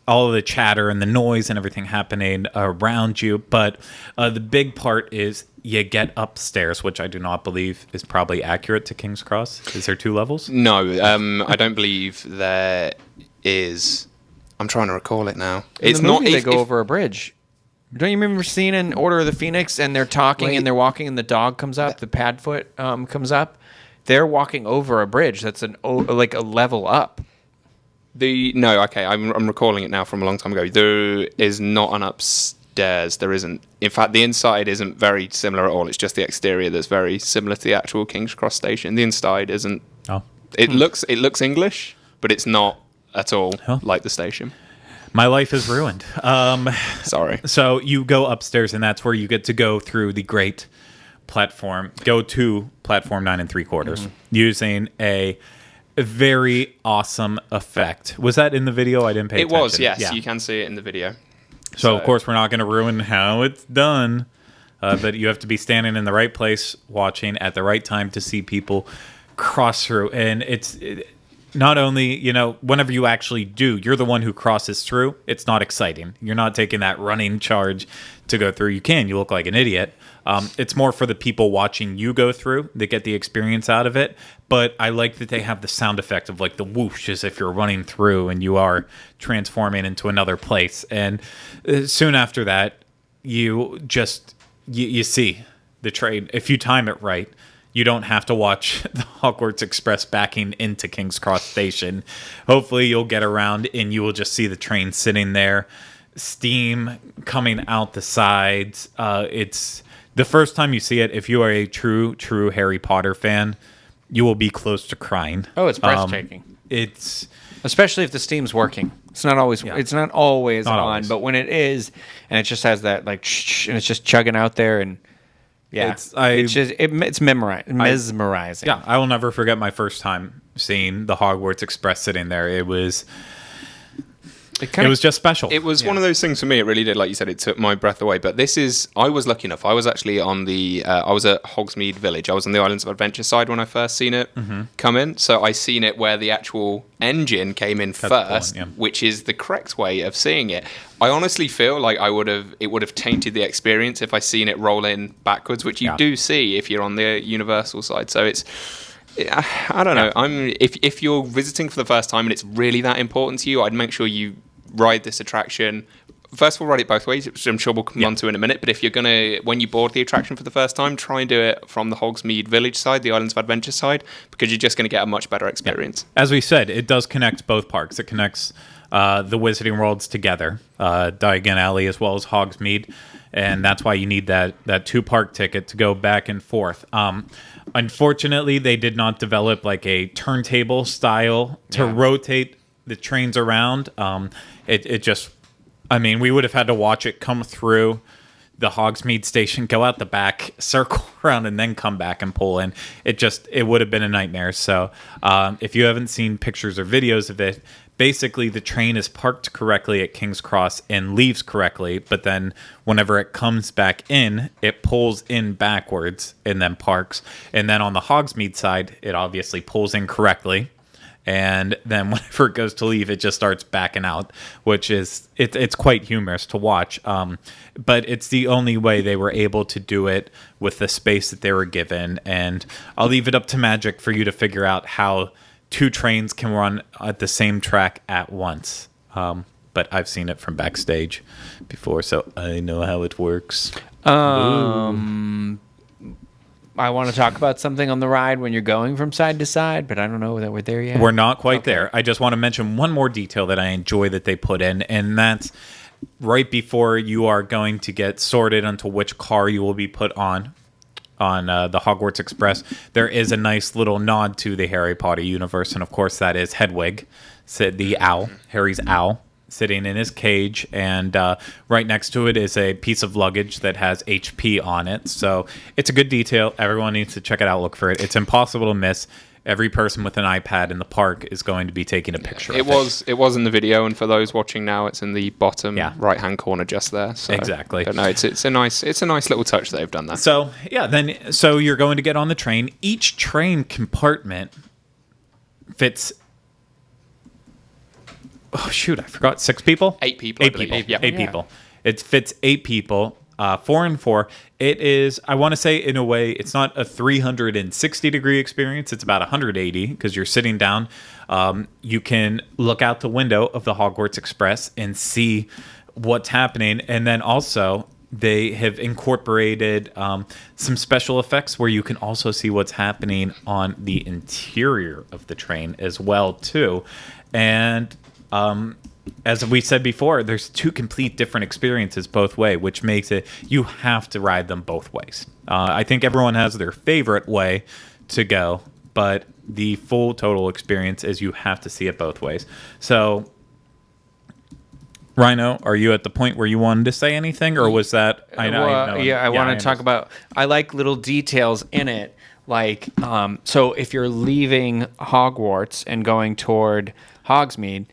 all of the chatter and the noise and everything happening around you. But the big part is you get upstairs, which I do not believe is probably accurate to King's Cross. Is there 2 levels? No, I don't believe there is. I'm trying to recall it now. It's not. They go over a bridge. Don't you remember seeing in Order of the Phoenix and they're talking and they're walking and the dog comes up, the Padfoot comes up? They're walking over a bridge that's like a level up. I'm recalling it now from a long time ago. There is not an upstairs. There isn't. In fact, the inside isn't very similar at all. It's just the exterior that's very similar to the actual King's Cross station. The inside isn't. Oh. It looks English, but it's not at all like the station. My life is ruined. Sorry. So you go upstairs, and that's where you get to go through the great platform. Go to platform 9 3/4 using a very awesome effect. Was that in the video? I didn't pay attention. It was, yes. Yeah. You can see it in the video. So, of course, we're not going to ruin how it's done. But you have to be standing in the right place, watching at the right time to see people cross through. And it's not only, whenever you actually do, you're the one who crosses through. It's not exciting. You're not taking that running charge to go through. You look like an idiot. It's more for the people watching you go through that get the experience out of it. But I like that they have the sound effect of like the whoosh as if you're running through and you are transforming into another place. And soon after that, you see the train. If you time it right, you don't have to watch the Hogwarts Express backing into King's Cross Station. Hopefully you'll get around and you will just see the train sitting there, steam coming out the sides. It's the first time you see it. If you are a true Harry Potter fan, you will be close to crying. Oh, it's breathtaking. It's especially if the steam's working. It's not always. Yeah. It's not always not on, always. But when it is, and it just has that and it's just chugging out there, and it's mesmerizing. Yeah, I will never forget my first time seeing the Hogwarts Express sitting there. It was just special. It was one of those things for me. It really did. Like you said, it took my breath away. But I was lucky enough. I was actually I was at Hogsmeade Village. I was on the Islands of Adventure side when I first seen it come in. So I seen it where the actual engine came in first, which is the correct way of seeing it. I honestly feel like it would have tainted the experience if I seen it roll in backwards, which you do see if you're on the Universal side. So it's. I don't know. If you're visiting for the first time and it's really that important to you, I'd make sure you ride this attraction. First of all, ride it both ways, which I'm sure we'll come on to in a minute. But if you're when you board the attraction for the first time, try and do it from the Hogsmeade Village side, the Islands of Adventure side, because you're just going to get a much better experience. Yeah. As we said, it does connect both parks. It connects the Wizarding Worlds together, Diagon Alley as well as Hogsmeade. And that's why you need that 2-park ticket to go back and forth. Unfortunately, they did not develop like a turntable style to rotate the trains around. It just, we would have had to watch it come through the Hogsmeade station, go out the back, circle around, and then come back and pull in. It would have been a nightmare. So if you haven't seen pictures or videos of it, basically the train is parked correctly at King's Cross and leaves correctly, but then whenever it comes back in, it pulls in backwards and then parks. And then on the Hogsmeade side, it obviously pulls in correctly. And then whenever it goes to leave, it just starts backing out, which is it's quite humorous to watch. But it's the only way they were able to do it with the space that they were given. And I'll leave it up to Magic for you to figure out how 2 trains can run at the same track at once. But I've seen it from backstage before, so I know how it works. I want to talk about something on the ride when you're going from side to side, but I don't know that we're there yet. We're not quite there. I just want to mention one more detail that I enjoy that they put in, and that's right before you are going to get sorted onto which car you will be put on the Hogwarts Express. There is a nice little nod to the Harry Potter universe, and of course that is Hedwig, the owl, Harry's owl, sitting in his cage, and right next to it is a piece of luggage that has HP on it. So it's a good detail. Everyone needs to check it out, look for it. It's impossible to miss. Every person with an iPad in the park is going to be taking a picture of it. It was in the video, and for those watching now, it's in the bottom right-hand corner just there. So, exactly. But no, it's a nice little touch that they've done there. So so you're going to get on the train. Each train compartment fits. Oh shoot! I forgot. 6 people. 8 people. Eight people. Yeah. 8 people. It fits 8 people. 4 and 4. It is. I want to say in a way, it's not a 360-degree experience. It's about 180 because you're sitting down. You can look out the window of the Hogwarts Express and see what's happening, and then also they have incorporated some special effects where you can also see what's happening on the interior of the train as well too, and. As we said before, there's 2 complete different experiences both way, which makes it you have to ride them both ways. I think everyone has their favorite way to go, but the full total experience is you have to see it both ways. So, Rhino, are you at the point where you wanted to say anything, or was that? I want to talk about. I like little details in it, like so if you're leaving Hogwarts and going toward Hogsmeade.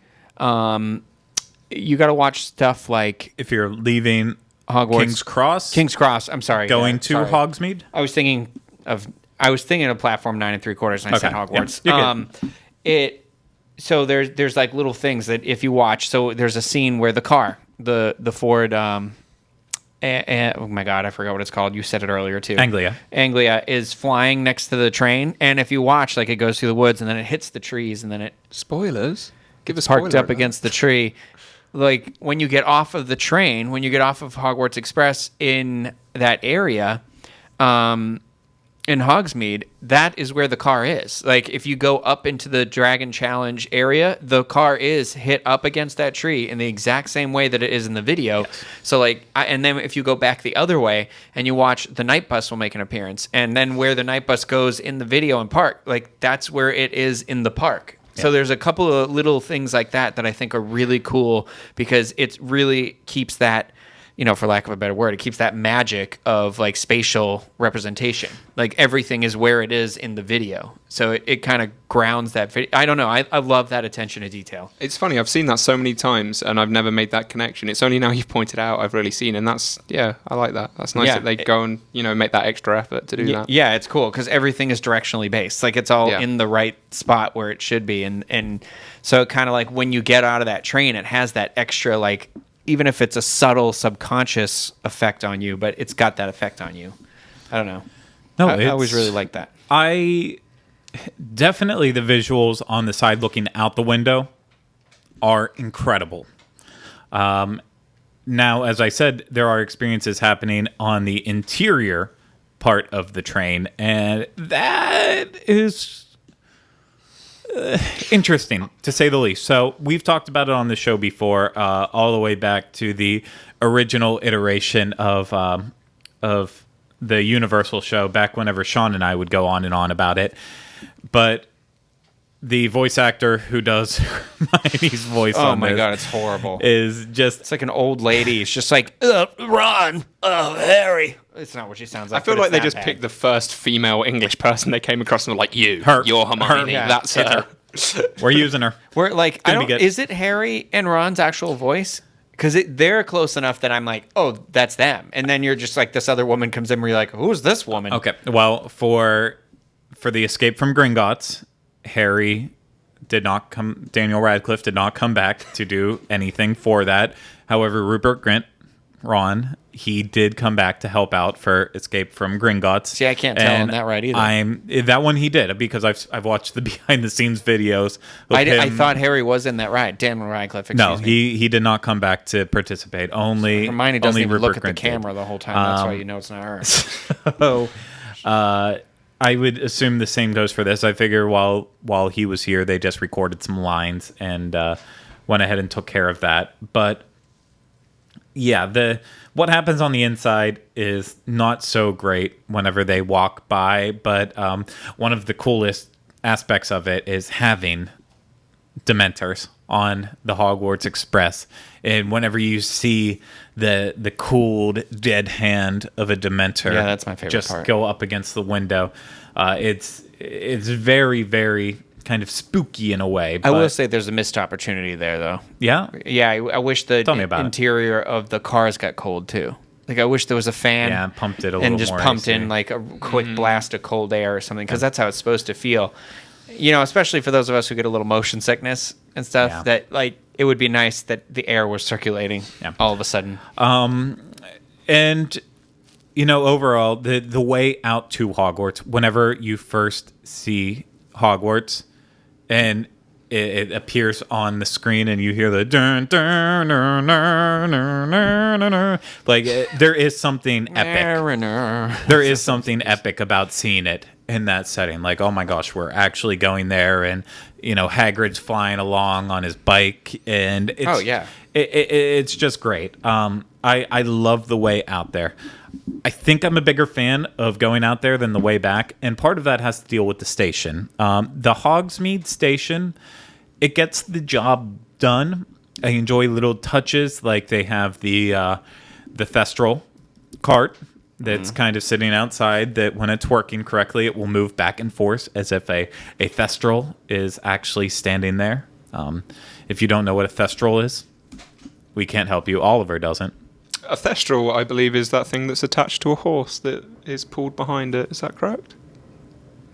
You got to watch stuff like if you're leaving Hogwarts, King's Cross. I'm sorry, going to Hogsmeade. I was thinking of platform 9 3/4, and I said Hogwarts. Yeah, So there's like little things that if you watch. So there's a scene where the car, the Ford. Oh my God, I forgot what it's called. You said it earlier too. Anglia is flying next to the train, and if you watch, like it goes through the woods, and then it hits the trees, and then it spoilers. Give us parked up against the tree. Like when you get off of the train, when you get off of Hogwarts Express in that area, in Hogsmeade, that is where the car is. Like if you go up into the Dragon Challenge area, the car is hit up against that tree in the exact same way that it is in the video. Yes. So like, and then if you go back the other way and you watch, the night bus will make an appearance, and then where the night bus goes in the video and park, like that's where it is in the park. So there's a couple of little things like that I think are really cool because it really keeps that, for lack of a better word, it keeps that magic of like spatial representation. Like everything is where it is in the video. So it kind of grounds that video. I don't know. I love that attention to detail. It's funny. I've seen that so many times and I've never made that connection. It's only now you've pointed out I've really seen. And that's, I like that. That's nice that they go and, make that extra effort to do that. Yeah, it's cool because everything is directionally based. Like it's all in the right spot where it should be. And so kind of like when you get out of that train, it has that extra like, even if it's a subtle subconscious effect on you, but it's got that effect on you. I don't know. No, I always really like that. Definitely the visuals on the side looking out the window are incredible. Now, as I said, there are experiences happening on the interior part of the train, and that is interesting, to say the least. So we've talked about it on the show before, all the way back to the original iteration of the Universal show, back whenever Sean and I would go on and on about it. But the voice actor who does Hermione's voice on this, God, it's horrible. Is just... It's like an old lady. It's just like, Ron, Harry. It's not what she sounds like. I feel like they just picked the first female English person they came across and were like, you're Hermione. That's her. We're using her. We're like, is it Harry and Ron's actual voice? Because they're close enough that I'm like, oh, that's them. And then you're just like, this other woman comes in where you're like, who's this woman? Okay. Well, for the Escape from Gringotts, Harry did not come. Daniel Radcliffe did not come back to do anything for that. However, Rupert Grint, Ron, he did come back to help out for Escape from Gringotts. See, I can't tell him that right either. That one he did, because I've watched the behind the scenes videos. I thought Harry was in that ride. Daniel Radcliffe. Excuse me. He did not come back to participate. Hermione doesn't even look at the camera the whole time. That's why you know it's not her. So I would assume the same goes for this. I figure while he was here, they just recorded some lines and went ahead and took care of that. But yeah, what happens on the inside is not so great whenever they walk by. But one of the coolest aspects of it is having Dementors on the Hogwarts Express, and whenever you see the cooled dead hand of a Dementor, Yeah, that's my favorite just part. go up against the window, it's very, very kind of spooky in a way. I will but- say there's a missed opportunity there, though. yeah. Yeah, I wish the Tell me about it. interior of the cars got cold too. Like I wish there was a fan, Yeah, pumped it a little and just more pumped AC. in like a quick blast of cold air or something, because that's how it's supposed to feel. You know, especially for those of us who get a little motion sickness and stuff. Yeah. That like it would be nice that the air was circulating all of a sudden. And overall, the way out to Hogwarts, whenever you first see Hogwarts, and it appears on the screen, and you hear the dun dun dun dun dun dun dun dun, like there is something epic. Mariner. There is something epic about seeing it in that setting. Like, oh my gosh, we're actually going there, and Hagrid's flying along on his bike, and it's, Oh, yeah. it's just great. I love the way out there. I think I'm a bigger fan of going out there than the way back, and part of that has to deal with the station. The Hogsmeade station, it gets the job done. I enjoy little touches, like they have the Thestral cart that's kind of sitting outside, that when it's working correctly, it will move back and forth as if a Thestral is actually standing there. If you don't know what a Thestral is, we can't help you. Oliver doesn't. A thestral, I believe, is that thing that's attached to a horse that is pulled behind it. Is that correct?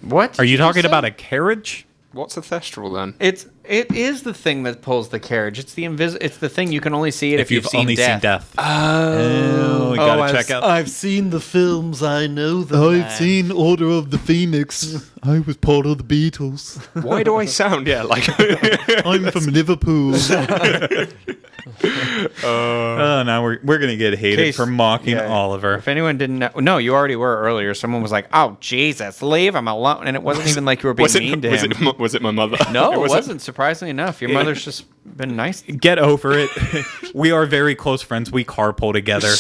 What? Are you did talking say? about a carriage? What's a thestral then? It is the thing that pulls the carriage. It's the It's the thing you can only see it if you've seen only death. seen death. Oh, we gotta check out. I've seen the films. I know them. I've seen Order of the Phoenix. I was part of the Beatles. Why do I sound like? I'm from Liverpool. Oh, now we're gonna get hated Case- for mocking yeah. Oliver. If anyone didn't know, no, you already were earlier. Someone was like, "Oh Jesus, leave him alone," and it wasn't even like you were being mean to him. Was it my mother? No, it wasn't. Surprisingly enough, your mother's just been nice. Get over it. We are very close friends. We carpool together.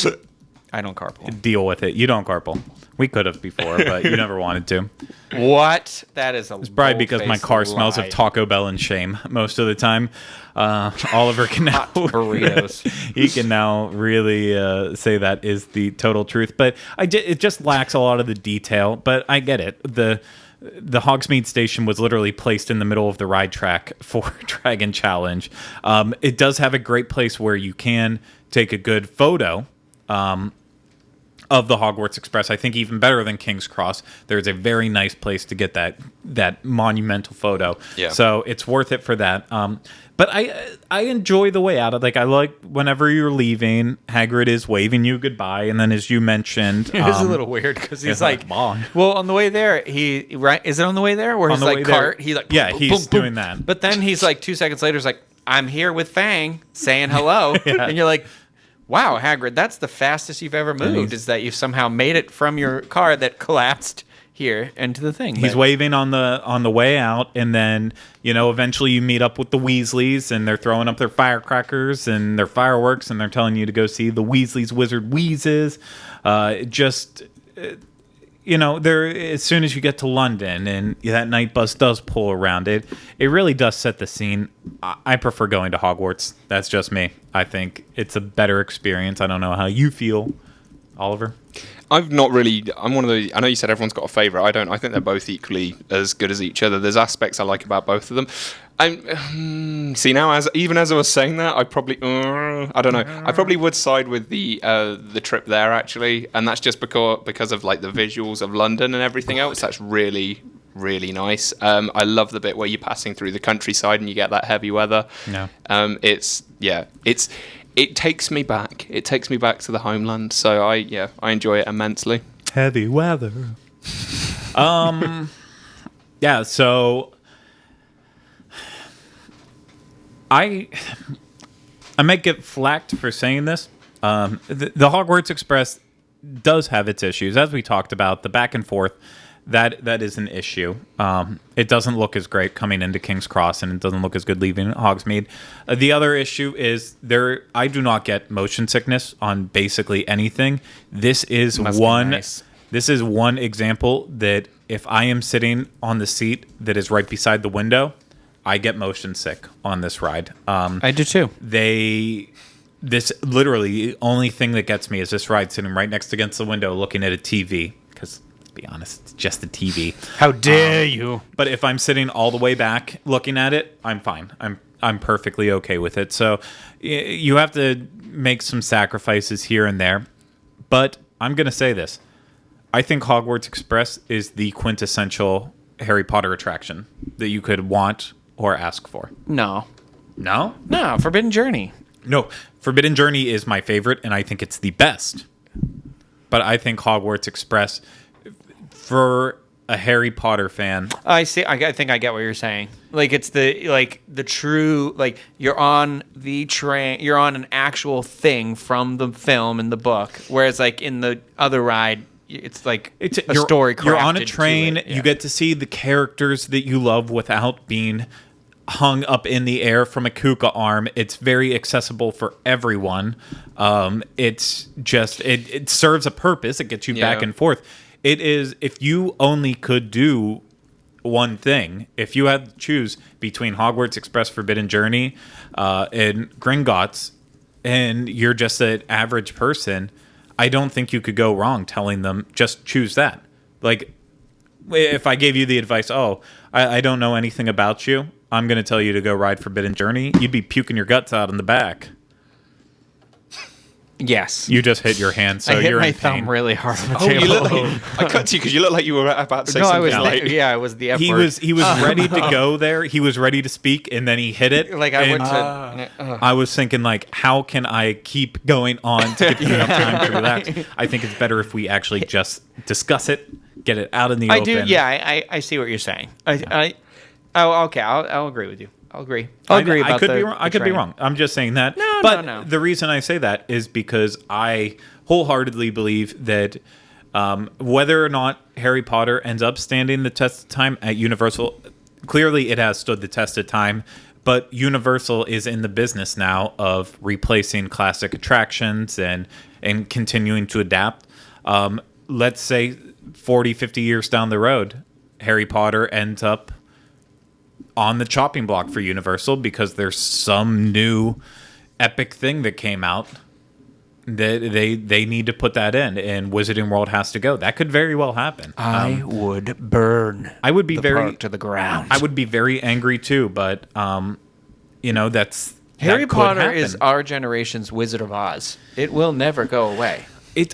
I don't carpool. Deal with it. You don't carpool. We could have before, but you never wanted to. What? That is a. It's probably because my car smells of Taco Bell and shame most of the time. Oliver can now burritos. he can now really say that is the total truth. But it just lacks a lot of the detail. But I get it. The Hogsmeade station was literally placed in the middle of the ride track for Dragon Challenge. It does have a great place where you can take a good photo of the Hogwarts Express. I think even better than King's Cross. There's a very nice place to get that monumental photo. Yeah. So it's worth it for that. But I enjoy the way out of. Like, I like whenever you're leaving, Hagrid is waving you goodbye, and then as you mentioned, It is a little weird because he's yeah, like, bye. well, on the way there, is it on the way there where he's the like way there- cart? He's like, yeah, boom, he's boom, boom. doing that. But then he's like 2 seconds later, he's like, I'm here with Fang saying hello, and you're like, wow, Hagrid, that's the fastest you've ever moved. Is that you've somehow made it from your car that collapsed here into the thing. He's But- waving on the way out, and then eventually you meet up with the Weasleys, and they're throwing up their firecrackers and their fireworks, and they're telling you to go see the Weasleys Wizard Wheezes. There as soon as you get to London and that night bus does pull around it really does set the scene. I prefer going to Hogwarts. That's just me. I think it's a better experience. I don't know how you feel, Oliver. I've not really. I'm one of the. I know you said everyone's got a favourite. I don't. I think they're both equally as good as each other. There's aspects I like about both of them. See now, as I was saying that, I probably. I don't know. I probably would side with the trip there actually, and that's just because of like the visuals of London and everything else. That's really nice. I love the bit where you're passing through the countryside and you get that heavy weather. Yeah. It takes me back. It takes me back to the homeland. So I enjoy it immensely. Heavy weather. Yeah, so I might get flacked for saying this. The Hogwarts Express does have its issues, as we talked about. The back and forth, that is an issue. It doesn't look as great coming into King's Cross, and it doesn't look as good leaving Hogsmeade. The other issue is I do not get motion sickness on basically anything. This is This is one example that if I am sitting on the seat that is right beside the window, I get motion sick on this ride. I do too. This literally the only thing that gets me is this ride sitting right next against the window looking at a TV, because to be honest, it's just a TV. How dare you? But if I'm sitting all the way back looking at it, I'm fine. I'm perfectly okay with it. So you have to make some sacrifices here and there. But I'm going to say this. I think Hogwarts Express is the quintessential Harry Potter attraction that you could want or ask for. No, Forbidden Journey. No, Forbidden Journey is my favorite, and I think it's the best. But I think Hogwarts Express, for a Harry Potter fan... I see. I think I get what you're saying. Like, it's the true... Like, you're on the train... You're on an actual thing from the film and the book. Whereas, like, in the other ride... It's like a story crafted. You're on a train. Yeah. You get to see the characters that you love without being hung up in the air from a Kuka arm. It's very accessible for everyone. It's just it serves a purpose. It gets you back and forth. It is, if you only could do one thing, if you had to choose between Hogwarts Express, Forbidden Journey, and Gringotts, and you're just an average person, I don't think you could go wrong telling them, just choose that. Like, if I gave you the advice, I don't know anything about you, I'm going to tell you to go ride Forbidden Journey, you'd be puking your guts out in the back. Yes. You just hit your hand, so I hit you're my in pain. thumb really hard on the table. You look like, I cut to you because you look like you were about to say something. I was the F word. He was ready to go there. He was ready to speak, and then he hit it. Like, I went to... I was thinking, like, how can I keep going on to give you enough time to relax? I think it's better if we actually just discuss it, get it out in the open. I do, yeah, I see what you're saying. Okay, I'll agree with you. I'll agree. I'll agree about I could the, be wrong. I could be wrong. I'm just saying that. No. The reason I say that is because I wholeheartedly believe that whether or not Harry Potter ends up standing the test of time at Universal, clearly it has stood the test of time. But Universal is in the business now of replacing classic attractions and continuing to adapt. Let's say 40, 50 years down the road, Harry Potter ends up on the chopping block for Universal because there's some new epic thing that came out that they need to put that in, and Wizarding World has to go. That could very well happen. I would burn. I would be the very park to the ground. I would be very angry too, but that's Harry that could Potter happen. is our generation's Wizard of Oz. It will never go away.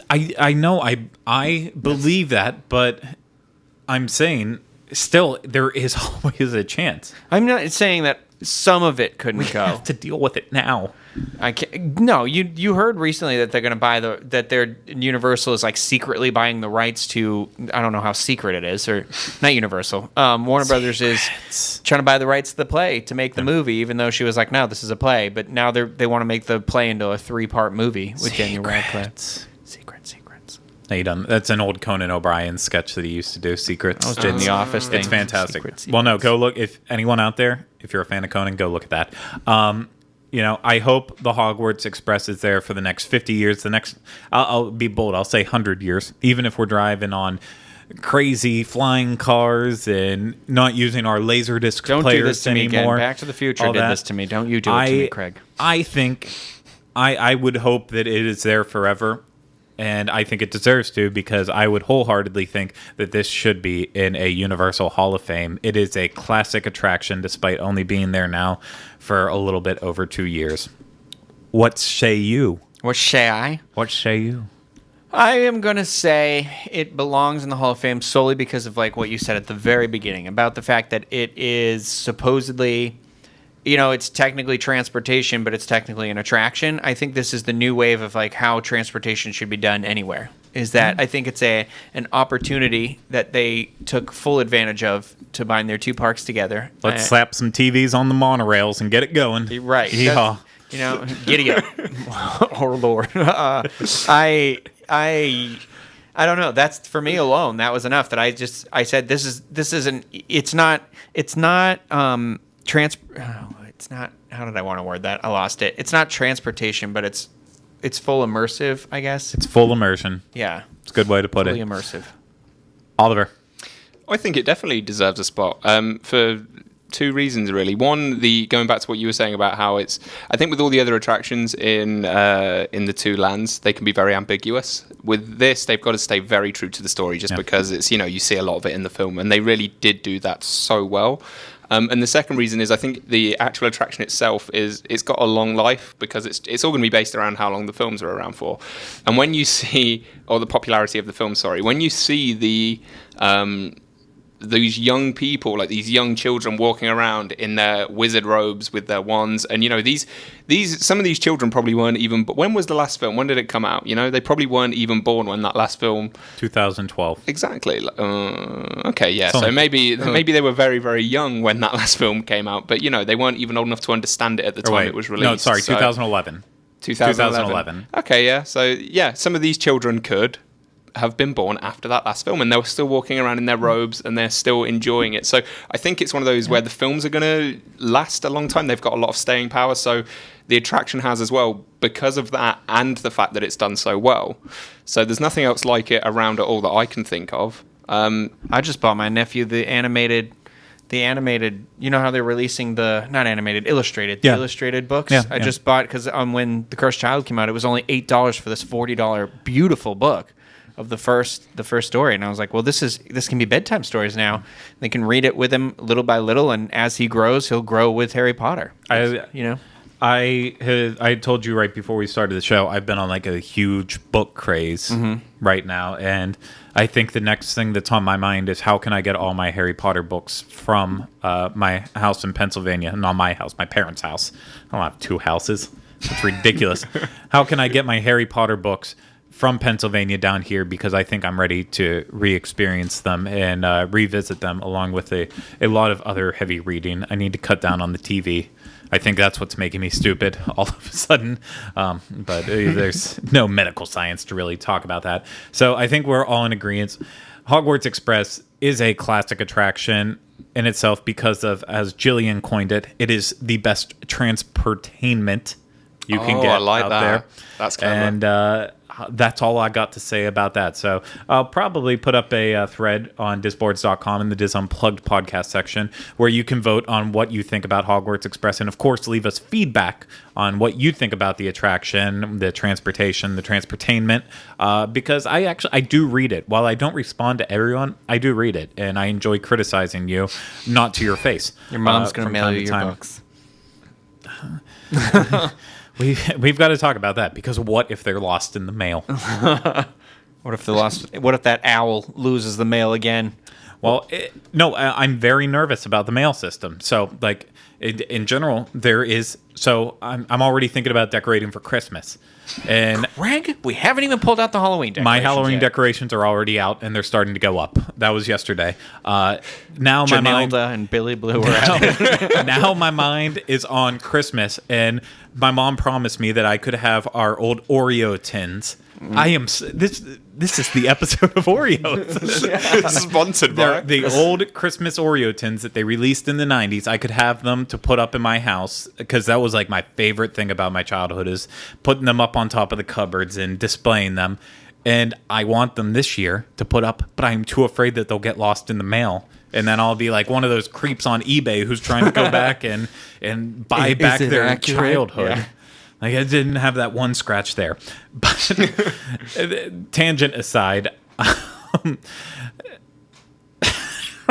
I know I believe that, but I'm saying still there is always a chance. I'm not saying that some of it couldn't go. Have to deal with it now. I can't. No, you heard recently that they're going to buy that their Universal is like secretly buying the rights to, I don't know how secret it is, or not Universal. Warner Brothers is trying to buy the rights to the play to make the movie, even though she was like, no, this is a play. But now they want to make the play into a 3-part movie with Daniel Radcliffe. Secrets. No, you done. That's an old Conan O'Brien sketch that he used to do. Secrets. I was doing the Office thing. It's fantastic. Secrets. Well, no, go look. If anyone out there, if you're a fan of Conan, go look at that. I hope the Hogwarts Express is there for the next 50 years. I'll be bold. I'll say 100 years. Even if we're driving on crazy flying cars and not using our Laserdisc Don't players do this to me anymore. again. Back to the Future did this to me. Don't you do it to me, Craig. I think I would hope that it is there forever. And I think it deserves to, because I would wholeheartedly think that this should be in a Universal Hall of Fame. It is a classic attraction, despite only being there now for a little bit over 2 years. What say you? What say I? What say you? I am going to say it belongs in the Hall of Fame solely because of like what you said at the very beginning about the fact that it is supposedly... it's technically transportation, but it's technically an attraction. I think this is the new wave of like how transportation should be done anywhere. Is that I think it's an opportunity that they took full advantage of to bind their two parks together. Let's slap some TVs on the monorails and get it going. Right. Yeehaw. Giddy up. Oh, Lord. I don't know. That's for me alone. That was enough. That I said this isn't. It's not. It's not. It's not. How did I want to word that? I lost it. It's not transportation, but it's full immersive. I guess It's full immersion. Yeah, It's a good way to put fully it. immersive. Oliver. I think it definitely deserves a spot for two reasons, really. One, going back to what you were saying about how it's. I think with all the other attractions in the two lands, they can be very ambiguous. With this, they've got to stay very true to the story, just because it's you see a lot of it in the film, and they really did do that so well. And the second reason is I think the actual attraction itself it's got a long life because it's all going to be based around how long the films are around for. And when you see, or the popularity of the film, sorry, when you see these young people, like these young children walking around in their wizard robes with their wands, and some of these children probably weren't even. But when was the last film? When did it come out? They probably weren't even born when that last film. 2012. Exactly. Okay, yeah. So maybe they were very, very young when that last film came out, but they weren't even old enough to understand it at the time it was released. No, sorry, 2011. 2011. Okay, yeah. So yeah, some of these children could have been born after that last film, and they were still walking around in their robes and they're still enjoying it. So I think it's one of those where the films are going to last a long time. They've got a lot of staying power. So the attraction has as well, because of that and the fact that it's done so well. So there's nothing else like it around at all that I can think of. I just bought my nephew the animated. You know how they're releasing illustrated books. I just bought because when The Cursed Child came out, it was only $8 for this $40 beautiful book of the first story, and I was like, well, this can be bedtime stories now. They can read it with him little by little, and as he grows, he'll grow with Harry Potter. I told you right before we started the show, I've been on like a huge book craze right now, and I think the next thing that's on my mind is how can I get all my Harry Potter books from my house in Pennsylvania, not my house, my parents' house. I don't have two houses. It's ridiculous. How can I get my Harry Potter books from Pennsylvania down here, because I think I'm ready to re-experience them and revisit them, along with a lot of other heavy reading. I need to cut down on the TV. I think that's what's making me stupid all of a sudden. But there's no medical science to really talk about that. So I think we're all in agreement. Hogwarts Express is a classic attraction in itself because of, as Jillian coined it, it is the best transportainment you can get out there. That's clever. And that's all I got to say about that. So I'll probably put up a thread on disboards.com in the Dis Unplugged podcast section where you can vote on what you think about Hogwarts Express. And, of course, leave us feedback on what you think about the attraction, the transportation, the transportainment, because I do read it. While I don't respond to everyone, I do read it. And I enjoy criticizing you, not to your face. Your mom's going to mail you your books. We've got to talk about that, because what if they're lost in the mail? What if that owl loses the mail again? Well, I'm very nervous about the mail system. So, like, in general, there is. So I'm already thinking about decorating for Christmas. And Greg, we haven't even pulled out the Halloween decorations. My Halloween yet. decorations are already out, and they're starting to go up. That was yesterday. Now my mind and Billy Blue are out. Now my mind is on Christmas, and my mom promised me that I could have our old Oreo tins. I am this is the episode of Oreos. Sponsored by the old Christmas Oreo tins that they released in the 90s. I could have them to put up in my house, because that was like my favorite thing about my childhood, is putting them up on top of the cupboards and displaying them. And I want them this year to put up, but I'm too afraid that they'll get lost in the mail. And then I'll be like one of those creeps on eBay who's trying to go back and buy back their childhood. Yeah. Like, I didn't have that one scratch there. But tangent aside, I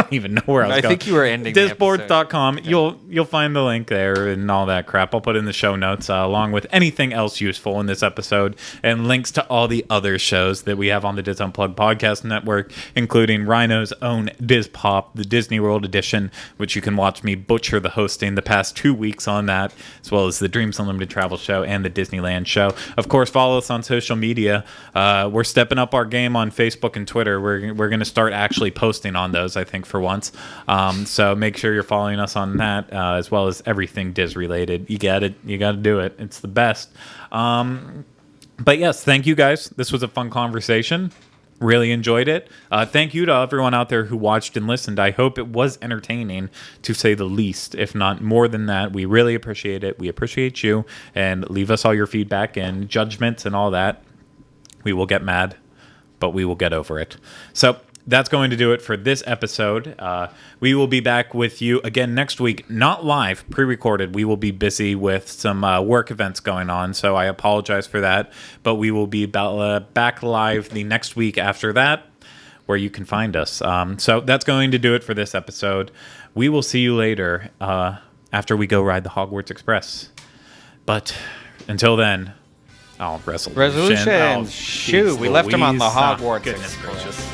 don't even know where I was going. I think you were ending Disboards.com. You'll find the link there and all that crap. I'll put in the show notes along with anything else useful in this episode and links to all the other shows that we have on the Dis Unplugged podcast network, including Rhino's own Dis Pop, the Disney World edition, which you can watch me butcher the hosting the past 2 weeks on that, as well as the Dreams Unlimited Travel show and the Disneyland show. Of course, follow us on social media. We're stepping up our game on Facebook and Twitter. We're going to start actually posting on those, I think, for once. So make sure you're following us on that, as well as everything Diz related. You got to do it. It's the best. But yes, thank you guys. This was a fun conversation. Really enjoyed it. Thank you to everyone out there who watched and listened. I hope it was entertaining, to say the least, if not more than that. We really appreciate it. We appreciate you. And leave us all your feedback and judgments and all that. We will get mad, but we will get over it. So that's going to do it for this episode. We will be back with you again next week. Not live, pre-recorded. We will be busy with some work events going on, so I apologize for that. But we will be back live the next week after that, where you can find us. So that's going to do it for this episode. We will see you later after we go ride the Hogwarts Express. But until then, resolution. Resolution. Oh, Shoot, geez we left him on the Louise. Hogwarts Goodness Express. gracious.